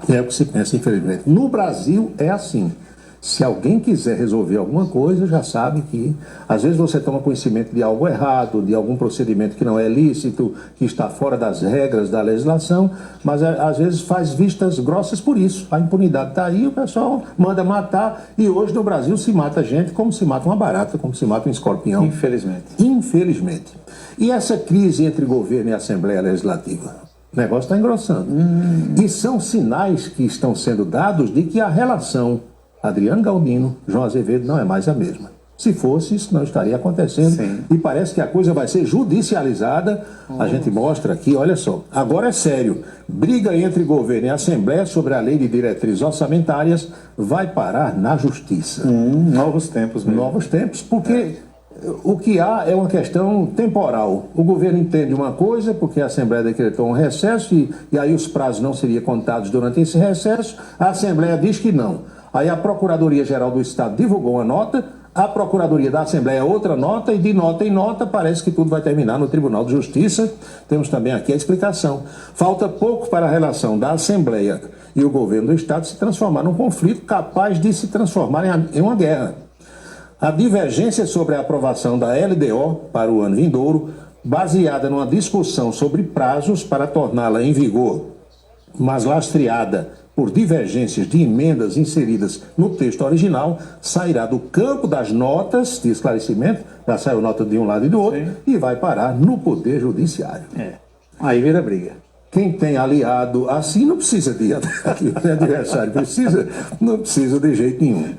É o que se pensa, infelizmente. No Brasil é assim. Se alguém quiser resolver alguma coisa, já sabe que às vezes você toma conhecimento de algo errado, de algum procedimento que não é lícito, que está fora das regras da legislação, mas às vezes faz vistas grossas por isso. A impunidade está aí, o pessoal manda matar e hoje no Brasil se mata gente como se mata uma barata, como se mata um escorpião. Infelizmente. Infelizmente. E essa crise entre governo e Assembleia Legislativa? O negócio está engrossando. E são sinais que estão sendo dados de que a relação Adriano Galdino, João Azevedo não é mais a mesma. Se fosse, isso não estaria acontecendo. Sim. E parece que a coisa vai ser judicializada. A gente mostra aqui, olha só. Agora é sério. Briga entre governo e Assembleia sobre a lei de diretrizes orçamentárias vai parar na justiça. Novos tempos mesmo. Novos tempos, porque... O que há é uma questão temporal. O governo entende uma coisa, porque a Assembleia decretou um recesso e aí os prazos não seriam contados durante esse recesso. A Assembleia diz que não. Aí a Procuradoria-Geral do Estado divulgou uma nota, a Procuradoria da Assembleia outra nota, e de nota em nota parece que tudo vai terminar no Tribunal de Justiça. Temos também aqui a explicação. Falta pouco para a relação da Assembleia e o governo do Estado se transformar num conflito capaz de se transformar em uma guerra. A divergência sobre a aprovação da LDO para o ano vindouro, baseada numa discussão sobre prazos para torná-la em vigor, mas lastreada por divergências de emendas inseridas no texto original, sairá do campo das notas de esclarecimento, já saiu nota de um lado e do outro, e vai parar no Poder Judiciário. Aí vira briga. Quem tem aliado assim não precisa de adversário, não precisa de jeito nenhum.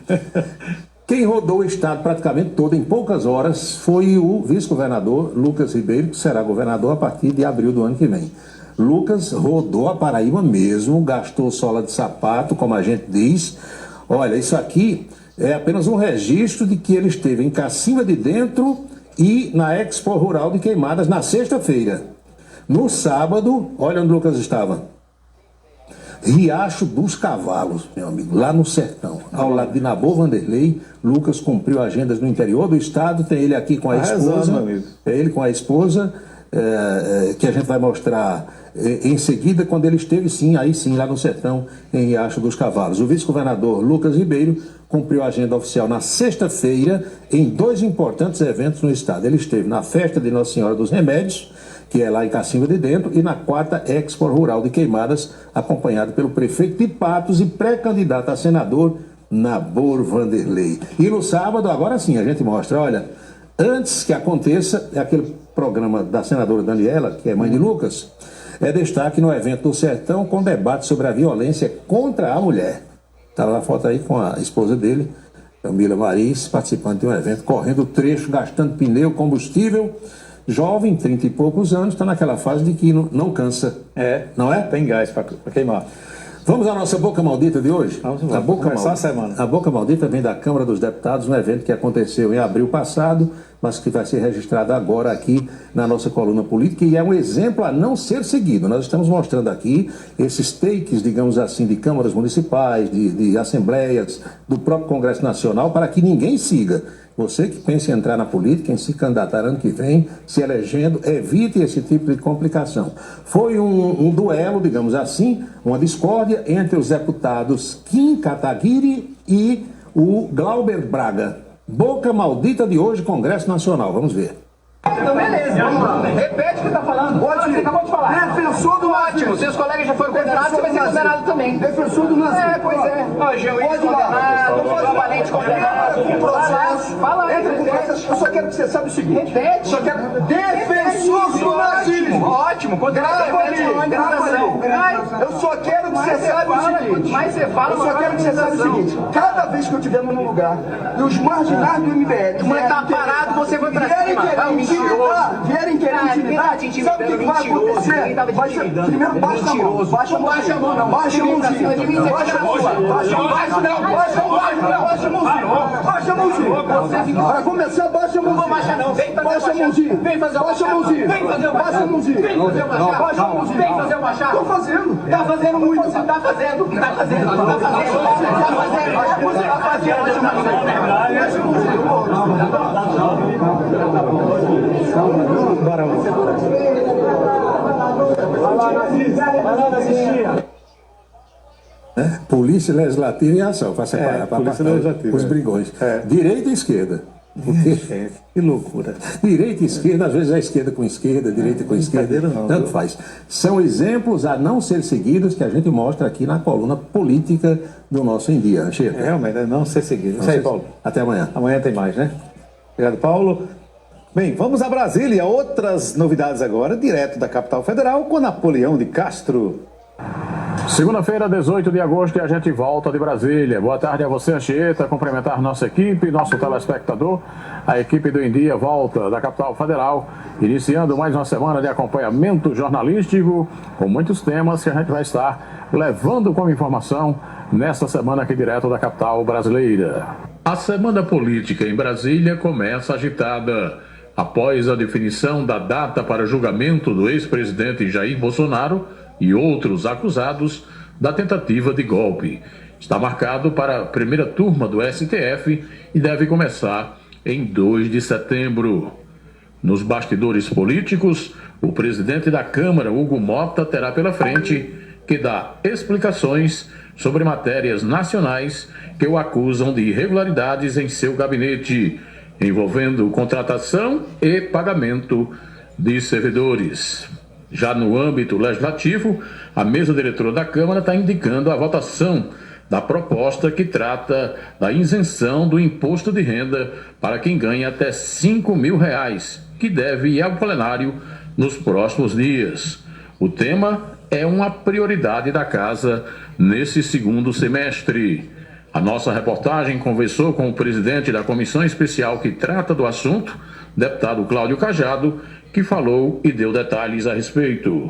Quem rodou o estado praticamente todo em poucas horas foi o vice-governador Lucas Ribeiro, que será governador a partir de abril do ano que vem. Lucas rodou a Paraíba mesmo, gastou sola de sapato, como a gente diz. Olha, isso aqui é apenas um registro de que ele esteve em Cacimba de Dentro e na Expo Rural de Queimadas na sexta-feira. No sábado, olha onde o Lucas estava. Riacho dos Cavalos, meu amigo, lá no sertão, ao lado de Nabor Vanderlei. Lucas cumpriu agendas no interior do estado. Tem ele aqui com a esposa. É ele com a esposa, que a gente vai mostrar em seguida, quando ele esteve, aí sim, lá no sertão, em Riacho dos Cavalos. O vice-governador Lucas Ribeiro cumpriu a agenda oficial na sexta-feira em 2 importantes eventos no estado. Ele esteve na festa de Nossa Senhora dos Remédios, que é lá em Cacimba de Dentro, e na 4ª Expo Rural de Queimadas, acompanhado pelo prefeito de Patos e pré-candidato a senador, Nabor Vanderlei. E no sábado, agora sim, a gente mostra, olha, antes que aconteça, é aquele programa da senadora Daniela, que é mãe de Lucas, é destaque no evento do Sertão com debate sobre a violência contra a mulher. Está lá a foto aí com a esposa dele, Camila Maris, participando de um evento, correndo o trecho, gastando pneu, combustível. Jovem, 30 e poucos anos, está naquela fase de que não cansa. Não é? Tem gás para queimar. Vamos à nossa Boca Maldita de hoje? Vamos começar a semana. A Boca Maldita vem da Câmara dos Deputados, um evento que aconteceu em abril passado, mas que vai ser registrado agora aqui na nossa coluna política, e é um exemplo a não ser seguido. Nós estamos mostrando aqui esses takes, digamos assim, de câmaras municipais, de assembleias, do próprio Congresso Nacional, para que ninguém siga. Você que pensa em entrar na política, em se candidatar ano que vem, se elegendo, evite esse tipo de complicação. Foi um duelo, digamos assim, uma discórdia entre os deputados Kim Kataguiri e o Glauber Braga. Boca Maldita de hoje, Congresso Nacional. Vamos ver. Então, beleza, vamos lá. Repete o que está falando. Você acabou de falar. Defensor do ótimo. Seus colegas já foram condenados, você vai ser condenado também. Defensor do nazismo. Pois é. Pode lá. Não foi o valente condenado. Com processo. Fala. Entra com processo. Eu só quero que você saiba o seguinte. Repete. Só quero. Defensor do nazismo. Ótimo. Grava ali. Eu só quero que você saiba o seguinte. Mas você fala. Eu só quero que você saiba o seguinte. Cada vez que eu estiver num lugar e os marginais do MBL. Mas tá parado, você vai pra cima. Vierem querer intimidade, sabe o que vai acontecer? Vai ser, primeiro baixa a mão, baixa a mão, baixa a mão, baixa a mãozinha, baixa a mãozinha, para começar, baixa a mãozinha, baixa a mãozinha, vem fazer o baixa a mãozinha, baixa a mãozinha, baixa a mãozinha, vem fazer o baixar, tô fazendo, tá fazendo muito, tá fazendo, Bora, Polícia Legislativa em ação, para separar os brigões. Direita e esquerda. Que loucura. Direita e esquerda, às vezes é esquerda com esquerda, direita com esquerda, tanto faz. São exemplos a não ser seguidos que a gente mostra aqui na coluna política do nosso Em Dia. Realmente, é não ser seguido. Isso aí, Paulo. Até amanhã. Amanhã tem mais, né? Obrigado, Paulo. Bem, vamos a Brasília. Outras novidades agora, direto da capital federal, com Napoleão de Castro. Segunda-feira, 18 de agosto, e a gente volta de Brasília. Boa tarde a você, Anchieta. Cumprimentar nossa equipe, nosso telespectador. A equipe do Em Dia volta da capital federal, iniciando mais uma semana de acompanhamento jornalístico, com muitos temas que a gente vai estar levando como informação nesta semana aqui direto da capital brasileira. A semana política em Brasília começa agitada. Após a definição da data para julgamento do ex-presidente Jair Bolsonaro e outros acusados da tentativa de golpe. Está marcado para a primeira turma do STF e deve começar em 2 de setembro. Nos bastidores políticos, o presidente da Câmara, Hugo Mota, terá pela frente que dá explicações sobre matérias nacionais que o acusam de irregularidades em seu gabinete, envolvendo contratação e pagamento de servidores. Já no âmbito legislativo, a mesa diretora da Câmara está indicando a votação da proposta que trata da isenção do imposto de renda para quem ganha até R$5.000, que deve ir ao plenário nos próximos dias. O tema é uma prioridade da casa nesse segundo semestre. A nossa reportagem conversou com o presidente da comissão especial que trata do assunto, deputado Cláudio Cajado, que falou e deu detalhes a respeito.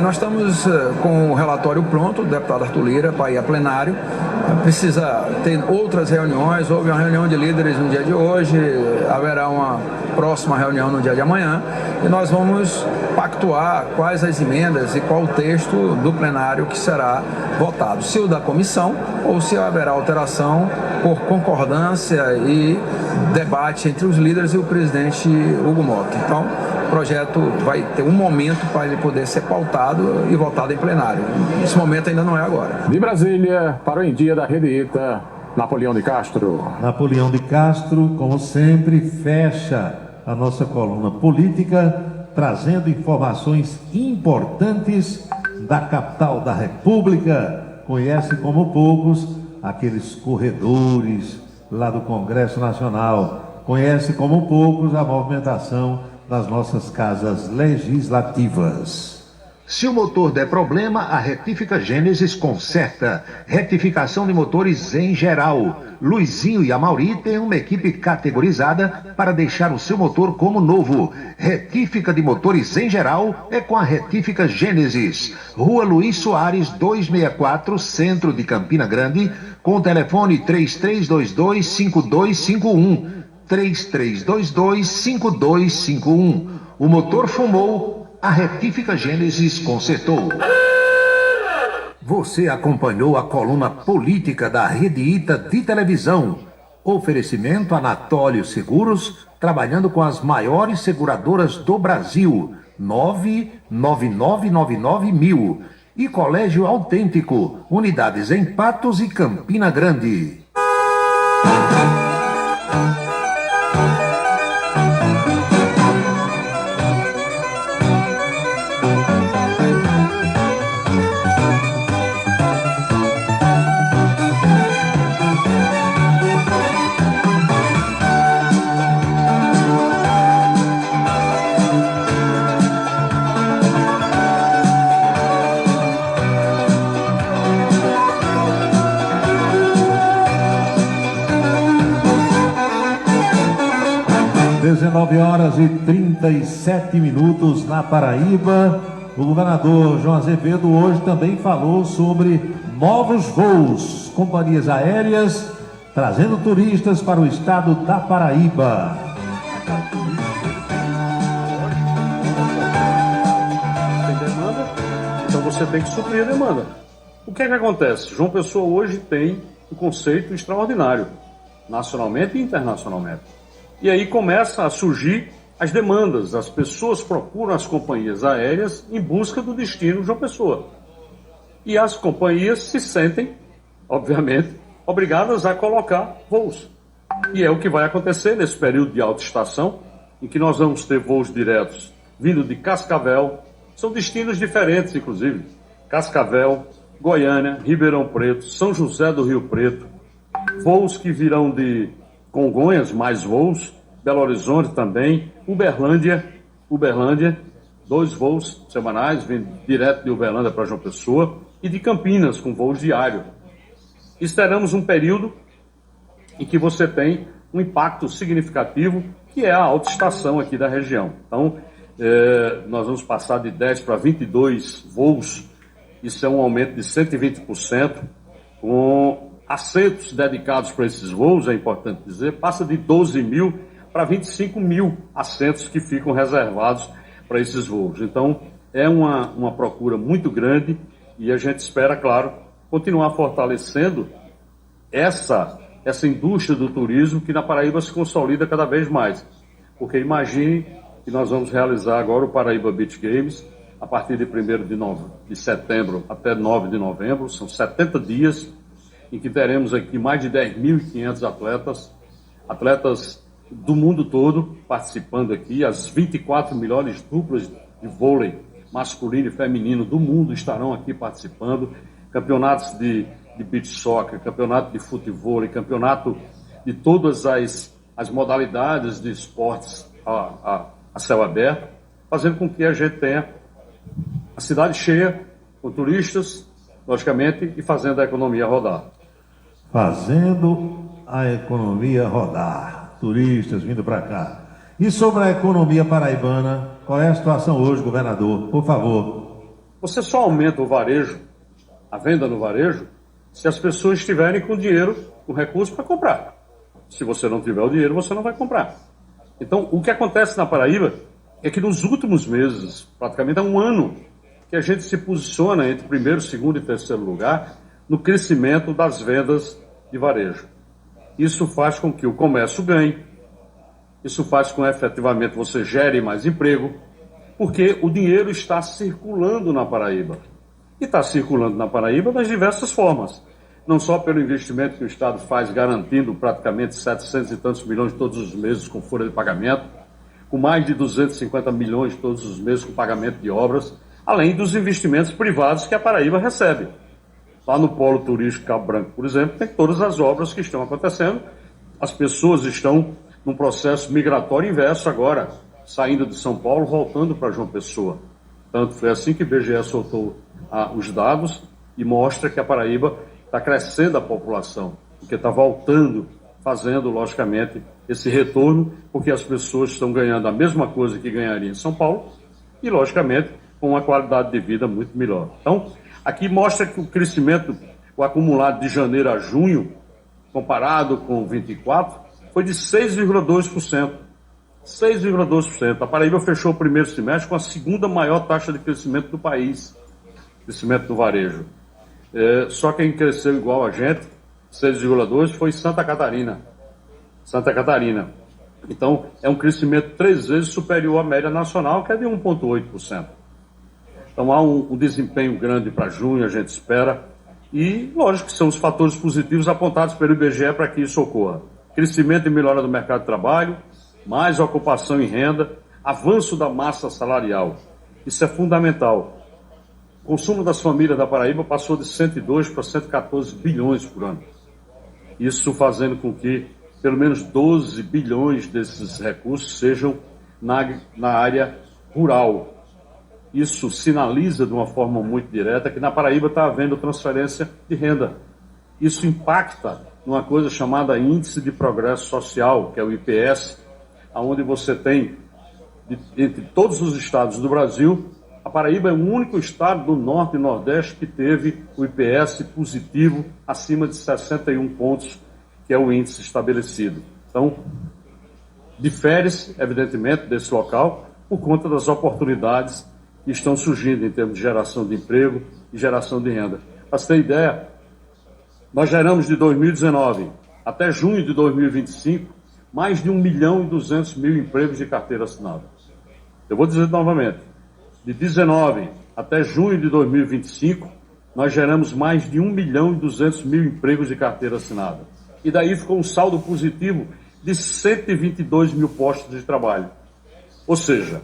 Nós estamos com o relatório pronto, o deputado Arthur Lira, para ir a plenário. Precisa ter outras reuniões, houve uma reunião de líderes no dia de hoje, haverá uma próxima reunião no dia de amanhã, e nós vamos pactuar quais as emendas e qual o texto do plenário que será votado, se o da comissão ou se haverá alteração por concordância e debate entre os líderes e o presidente Hugo Mota. Então, o projeto vai ter um momento para ele poder ser pautado e votado em plenário. Esse momento ainda não é agora. De Brasília, para o Em Dia da Rede ITA, Napoleão de Castro. Napoleão de Castro, como sempre, fecha a nossa coluna política, trazendo informações importantes da capital da República. Conhece como poucos aqueles corredores lá do Congresso Nacional. Conhece como poucos a movimentação das nossas casas legislativas. Se o motor der problema, a Retífica Gênesis conserta. Retificação de motores em geral. Luizinho e a Mauri têm uma equipe categorizada para deixar o seu motor como novo. Retífica de motores em geral é com a Retífica Gênesis. Rua Luiz Soares, 264, centro de Campina Grande, com o telefone 3322-5251. 3322-5251. O motor fumou, a Retífica Gênesis consertou. Você acompanhou a coluna política da Rede ITA de televisão. Oferecimento Anatólio Seguros, trabalhando com as maiores seguradoras do Brasil. 99999 e Colégio Autêntico, unidades em Patos e Campina Grande. 19 horas e 37 minutos na Paraíba. O governador João Azevedo hoje também falou sobre novos voos, companhias aéreas, trazendo turistas para o estado da Paraíba. Tem demanda, então você tem que suprir a demanda. O que é que acontece? João Pessoa hoje tem um conceito extraordinário, nacionalmente e internacionalmente. E aí começa a surgir as demandas, as pessoas procuram as companhias aéreas em busca do destino João Pessoa. E as companhias se sentem, obviamente, obrigadas a colocar voos. E é o que vai acontecer nesse período de alta estação, em que nós vamos ter voos diretos vindo de Cascavel, são destinos diferentes, inclusive. Cascavel, Goiânia, Ribeirão Preto, São José do Rio Preto, voos que virão de Congonhas, mais voos, Belo Horizonte também, Uberlândia, 2 voos semanais, vindo direto de Uberlândia para João Pessoa, e de Campinas, com voos diários. Esperamos um período em que você tem um impacto significativo, que é a alta estação aqui da região. Então, nós vamos passar de 10 para 22 voos, isso é um aumento de 120%, com assentos dedicados para esses voos, é importante dizer, passa de 12 mil para 25 mil assentos que ficam reservados para esses voos. Então, é uma procura muito grande e a gente espera, claro, continuar fortalecendo essa indústria do turismo que na Paraíba se consolida cada vez mais. Porque imagine que nós vamos realizar agora o Paraíba Beach Games a partir de 1º de setembro até 9 de novembro, são 70 dias, em que teremos aqui mais de 10.500 atletas do mundo todo participando aqui. As 24 melhores duplas de vôlei masculino e feminino do mundo estarão aqui participando. Campeonatos de beach soccer, campeonato de futevôlei, campeonato de todas as modalidades de esportes a céu aberto, fazendo com que a gente tenha a cidade cheia com turistas, logicamente, e fazendo a economia rodar. Fazendo a economia rodar. Turistas vindo para cá. E sobre a economia paraibana, qual é a situação hoje, governador? Por favor. Você só aumenta o varejo, a venda no varejo, se as pessoas estiverem com dinheiro, com recurso para comprar. Se você não tiver o dinheiro, você não vai comprar. Então, o que acontece na Paraíba é que nos últimos meses, praticamente há um ano, que a gente se posiciona entre primeiro, segundo e terceiro lugar no crescimento das vendas de varejo. Isso faz com que o comércio ganhe, isso faz com que efetivamente você gere mais emprego, porque o dinheiro está circulando na Paraíba. E está circulando na Paraíba das diversas formas. Não só pelo investimento que o Estado faz, garantindo praticamente 700 e tantos milhões todos os meses com folha de pagamento, com mais de 250 milhões todos os meses com pagamento de obras, além dos investimentos privados que a Paraíba recebe. Lá no Polo Turístico Cabo Branco, por exemplo, tem todas as obras que estão acontecendo. As pessoas estão num processo migratório inverso agora, saindo de São Paulo, voltando para João Pessoa. Tanto foi assim que o IBGE soltou os dados e mostra que a Paraíba está crescendo a população, porque está voltando, fazendo, logicamente, esse retorno, porque as pessoas estão ganhando a mesma coisa que ganhariam em São Paulo e, logicamente, com uma qualidade de vida muito melhor. Então, aqui mostra que o crescimento, o acumulado de janeiro a junho, comparado com 24, foi de 6,2%. 6,2%. A Paraíba fechou o primeiro semestre com a segunda maior taxa de crescimento do país, crescimento do varejo. Só quem cresceu igual a gente, 6,2%, foi Santa Catarina. Santa Catarina. Então, é um crescimento 3 vezes superior à média nacional, que é de 1,8%. Então, há um desempenho grande para junho, a gente espera. E, lógico, que são os fatores positivos apontados pelo IBGE para que isso ocorra. Crescimento e melhora do mercado de trabalho, mais ocupação e renda, avanço da massa salarial. Isso é fundamental. O consumo das famílias da Paraíba passou de 102 para 114 bilhões por ano. Isso fazendo com que pelo menos 12 bilhões desses recursos sejam na área rural. Isso sinaliza de uma forma muito direta que na Paraíba está havendo transferência de renda. Isso impacta numa coisa chamada Índice de Progresso Social, que é o IPS, onde você tem, entre todos os estados do Brasil, a Paraíba é o único estado do Norte e Nordeste que teve o IPS positivo acima de 61 pontos, que é o índice estabelecido. Então, difere-se, evidentemente, desse local por conta das oportunidades que estão surgindo em termos de geração de emprego e geração de renda. Para você ter ideia, nós geramos de 2019 até junho de 2025 mais de 1.200.000 empregos de carteira assinada. Eu vou dizer novamente, de 19 até junho de 2025, nós geramos mais de 1.200.000 empregos de carteira assinada. E daí ficou um saldo positivo de 122 mil postos de trabalho. Ou seja,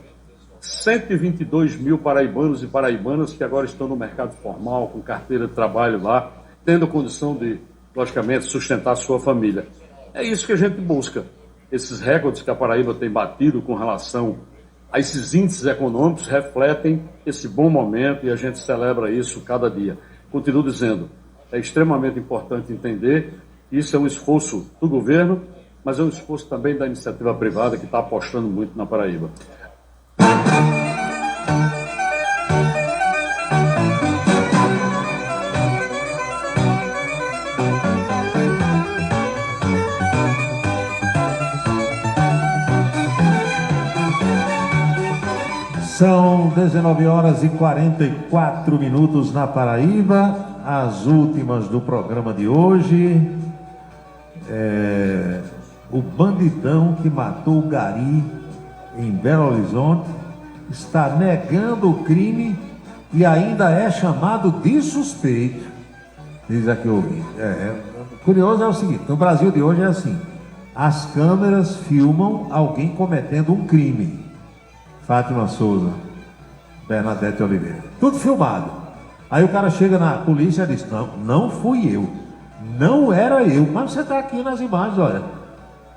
122 mil paraibanos e paraibanas que agora estão no mercado formal, com carteira de trabalho lá, tendo condição de, logicamente, sustentar sua família. É isso que a gente busca. Esses recordes que a Paraíba tem batido com relação a esses índices econômicos refletem esse bom momento e a gente celebra isso cada dia. Continuo dizendo, é extremamente importante entender que isso é um esforço do governo, mas é um esforço também da iniciativa privada que está apostando muito na Paraíba. São 19 horas e 44 minutos na Paraíba, as últimas do programa de hoje. O bandidão que matou o Gari em Belo Horizonte está negando o crime e ainda é chamado de suspeito. Diz aqui o ouvinte. Curioso é o seguinte, no Brasil de hoje é assim, as câmeras filmam alguém cometendo um crime. Fátima Souza, Bernadette Oliveira, tudo filmado. Aí o cara chega na polícia e diz, não fui eu, não era eu, mas você está aqui nas imagens, olha,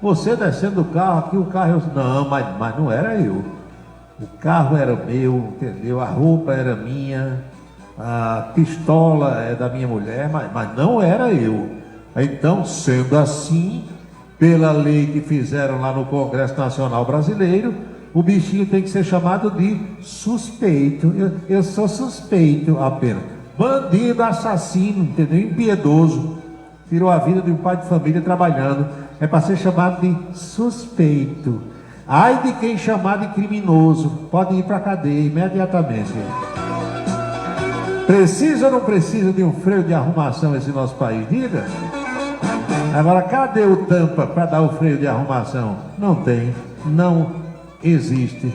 você descendo do carro, aqui o carro, não, mas não era eu, o carro era meu, entendeu? A roupa era minha, a pistola é da minha mulher, mas não era eu. Então, sendo assim, pela lei que fizeram lá no Congresso Nacional Brasileiro, o bichinho tem que ser chamado de suspeito. Eu sou suspeito apenas. Bandido, assassino, entendeu? Impiedoso. Tirou a vida de um pai de família trabalhando. É para ser chamado de suspeito. Ai de quem chamar de criminoso. Pode ir para a cadeia imediatamente. Precisa ou não precisa de um freio de arrumação esse nosso país? Diga. Agora, cadê o tampa para dar o freio de arrumação? Não tem. Não existe.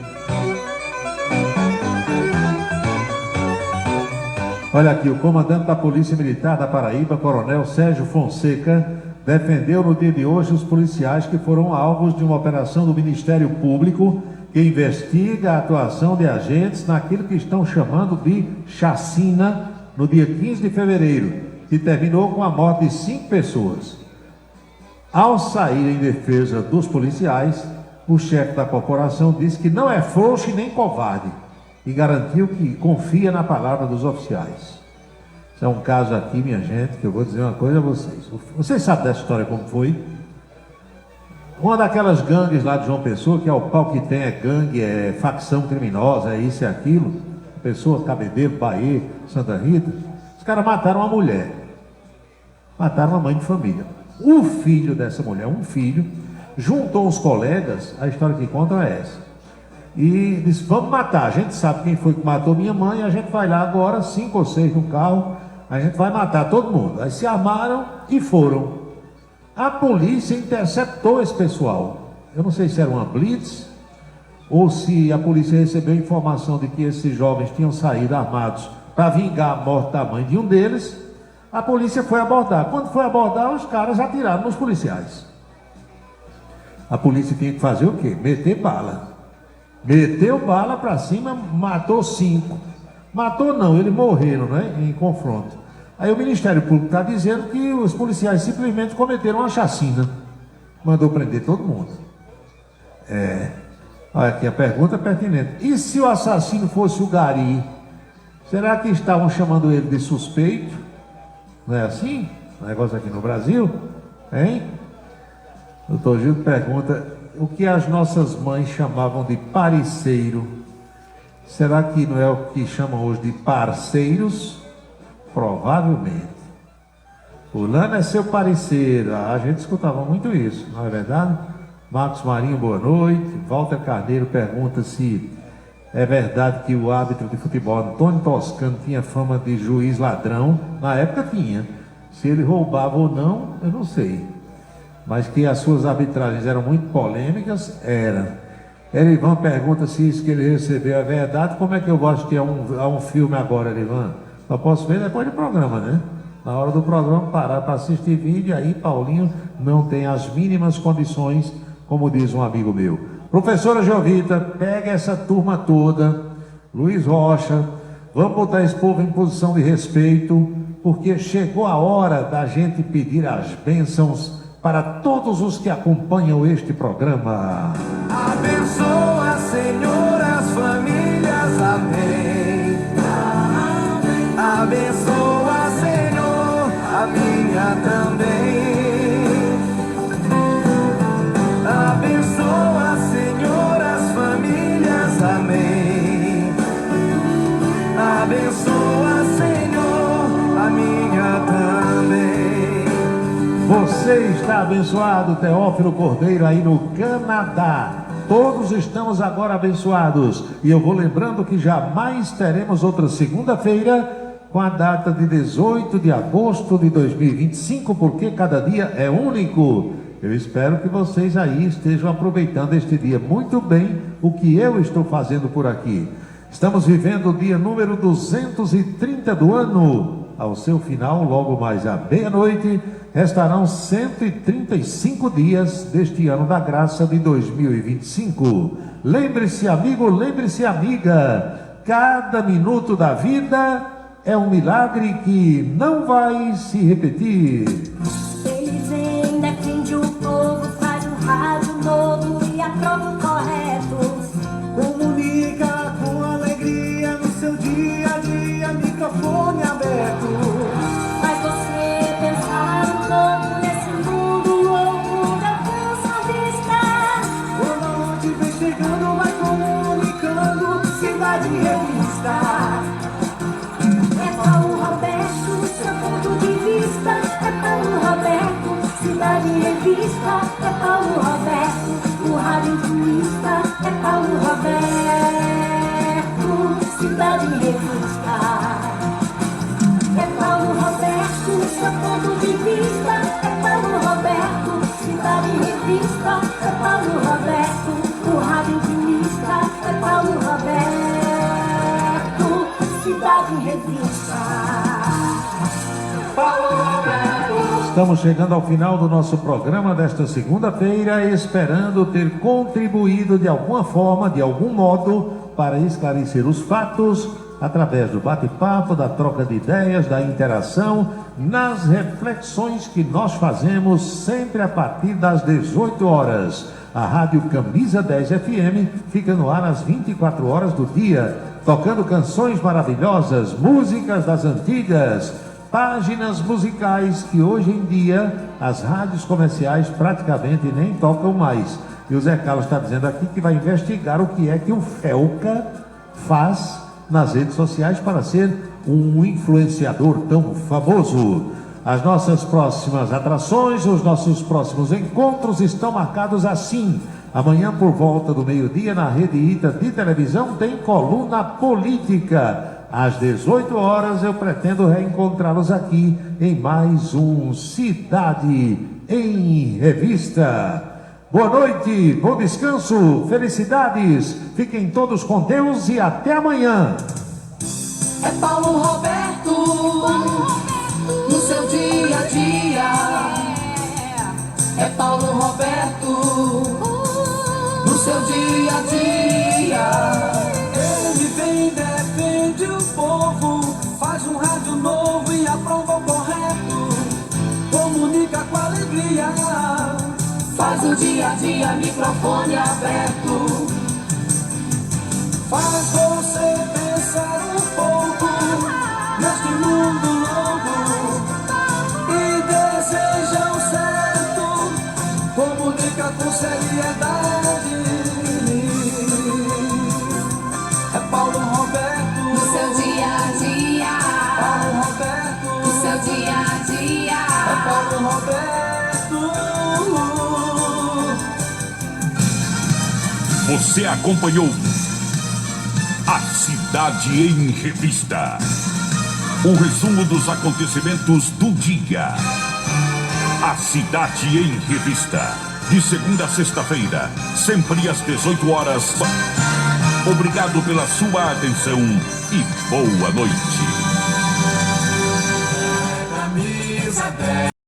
Olha aqui, o comandante da Polícia Militar da Paraíba, Coronel Sérgio Fonseca, defendeu no dia de hoje os policiais que foram alvos de uma operação do Ministério Público que investiga a atuação de agentes naquilo que estão chamando de chacina no dia 15 de fevereiro, que terminou com a morte de 5 pessoas. Ao sair em defesa dos policiais, o chefe da corporação disse que não é frouxo e nem covarde e garantiu que confia na palavra dos oficiais. Isso é um caso aqui, minha gente, que eu vou dizer uma coisa a vocês. Vocês sabem dessa história como foi? Uma daquelas gangues lá de João Pessoa, que é o pau que tem, é gangue, é facção criminosa, é isso e aquilo. Pessoa, Cabedelo, Bahia, Santa Rita. Os caras mataram uma mulher. Mataram uma mãe de família. O filho dessa mulher, um filho, juntou os colegas, a história que conta é essa. E disse, vamos matar, a gente sabe quem foi que matou minha mãe, a gente vai lá agora, 5 ou 6 no carro, a gente vai matar todo mundo. Aí se armaram e foram. A polícia interceptou esse pessoal. Eu não sei se era uma blitz, ou se a polícia recebeu informação de que esses jovens tinham saído armados para vingar a morte da mãe de um deles. A polícia foi abordar. Quando foi abordar, os caras atiraram nos policiais. A polícia tinha que fazer o quê? Meter bala. Meteu bala para cima, matou 5. Matou não, eles morreram, né, em confronto. Aí o Ministério Público está dizendo que os policiais simplesmente cometeram uma chacina. Mandou prender todo mundo. Olha aqui a pergunta pertinente. E se o assassino fosse o Gari? Será que estavam chamando ele de suspeito? Não é assim? O negócio aqui no Brasil? Hein? Doutor Gil pergunta... O que as nossas mães chamavam de parceiro, será que não é o que chamam hoje de parceiros? Provavelmente. Fulano é seu parceiro. A gente escutava muito isso, não é verdade? Marcos Marinho, boa noite. Walter Carneiro pergunta se é verdade que o árbitro de futebol Antônio Toscano tinha fama de juiz ladrão. Na época tinha. Se ele roubava ou não, eu não sei. Mas que as suas arbitragens eram muito polêmicas, era. Erivan pergunta se isso que ele recebeu é verdade. Como é que eu vou assistir a um filme agora, Erivan? Só posso ver depois do programa, né? Na hora do programa, parar para assistir vídeo, aí Paulinho não tem as mínimas condições, como diz um amigo meu. Professora Jovita, pega essa turma toda, Luiz Rocha, vamos botar esse povo em posição de respeito, porque chegou a hora da gente pedir as bênçãos para todos os que acompanham este programa. Abençoa, Senhor, as famílias, amém. Abençoa, Senhor, a minha também. Abençoa, Senhor, as famílias, amém. Abençoa, Senhor, a minha também. Você está abençoado, Teófilo Cordeiro, aí no Canadá. Todos estamos agora abençoados. E eu vou lembrando que jamais teremos outra segunda-feira com a data de 18 de agosto de 2025, porque cada dia é único. Eu espero que vocês aí estejam aproveitando este dia muito bem, o que eu estou fazendo por aqui. Estamos vivendo o dia número 230 do ano. Ao seu final, logo mais à meia-noite, restarão 135 dias deste ano da graça de 2025. Lembre-se, amigo, lembre-se, amiga, cada minuto da vida é um milagre que não vai se repetir. Ele vem, defende o povo, faz um rádio novo e aprova o correto. Comunica com alegria no seu dia a dia, microfone. revista é Paulo Roberto, o radialista é Paulo Roberto, Cidade em Revista. É Paulo Roberto, seu ponto de vista é Paulo Roberto, Cidade em Revista é Paulo Roberto, o radialista é Paulo Roberto, Cidade em Revista. Paulo Roberto. Estamos chegando ao final do nosso programa desta segunda-feira, esperando ter contribuído de alguma forma, de algum modo, para esclarecer os fatos, através do bate-papo, da troca de ideias, da interação, nas reflexões que nós fazemos sempre a partir das 18 horas. A Rádio Camisa 10 FM fica no ar às 24 horas do dia, tocando canções maravilhosas, músicas das antigas, páginas musicais que hoje em dia as rádios comerciais praticamente nem tocam mais. E o Zé Carlos está dizendo aqui que vai investigar o que é que o Felca faz nas redes sociais para ser um influenciador tão famoso. As nossas próximas atrações, os nossos próximos encontros estão marcados assim. Amanhã, por volta do meio-dia, na Rede Ita de televisão, tem Coluna Política. Às 18 horas, eu pretendo reencontrá-los aqui em mais um Cidade em Revista. Boa noite, bom descanso, felicidades, fiquem todos com Deus e até amanhã. É Paulo Roberto, no seu dia a dia. É Paulo Roberto, no seu dia a dia. Ele vem, defende o povo, faz um rádio novo e aprova o correto, comunica com alegria. Faz o dia a dia, microfone aberto. Faz você pensar um pouco neste mundo louco e deseja o certo. Comunica com seriedade. É Paulo Roberto, no seu dia a dia. Paulo Roberto, no seu dia a dia. É Paulo Roberto. Você acompanhou A Cidade em Revista. O resumo dos acontecimentos do dia. A Cidade em Revista. De segunda a sexta-feira, sempre às 18 horas. Obrigado pela sua atenção e boa noite. Camisa 10.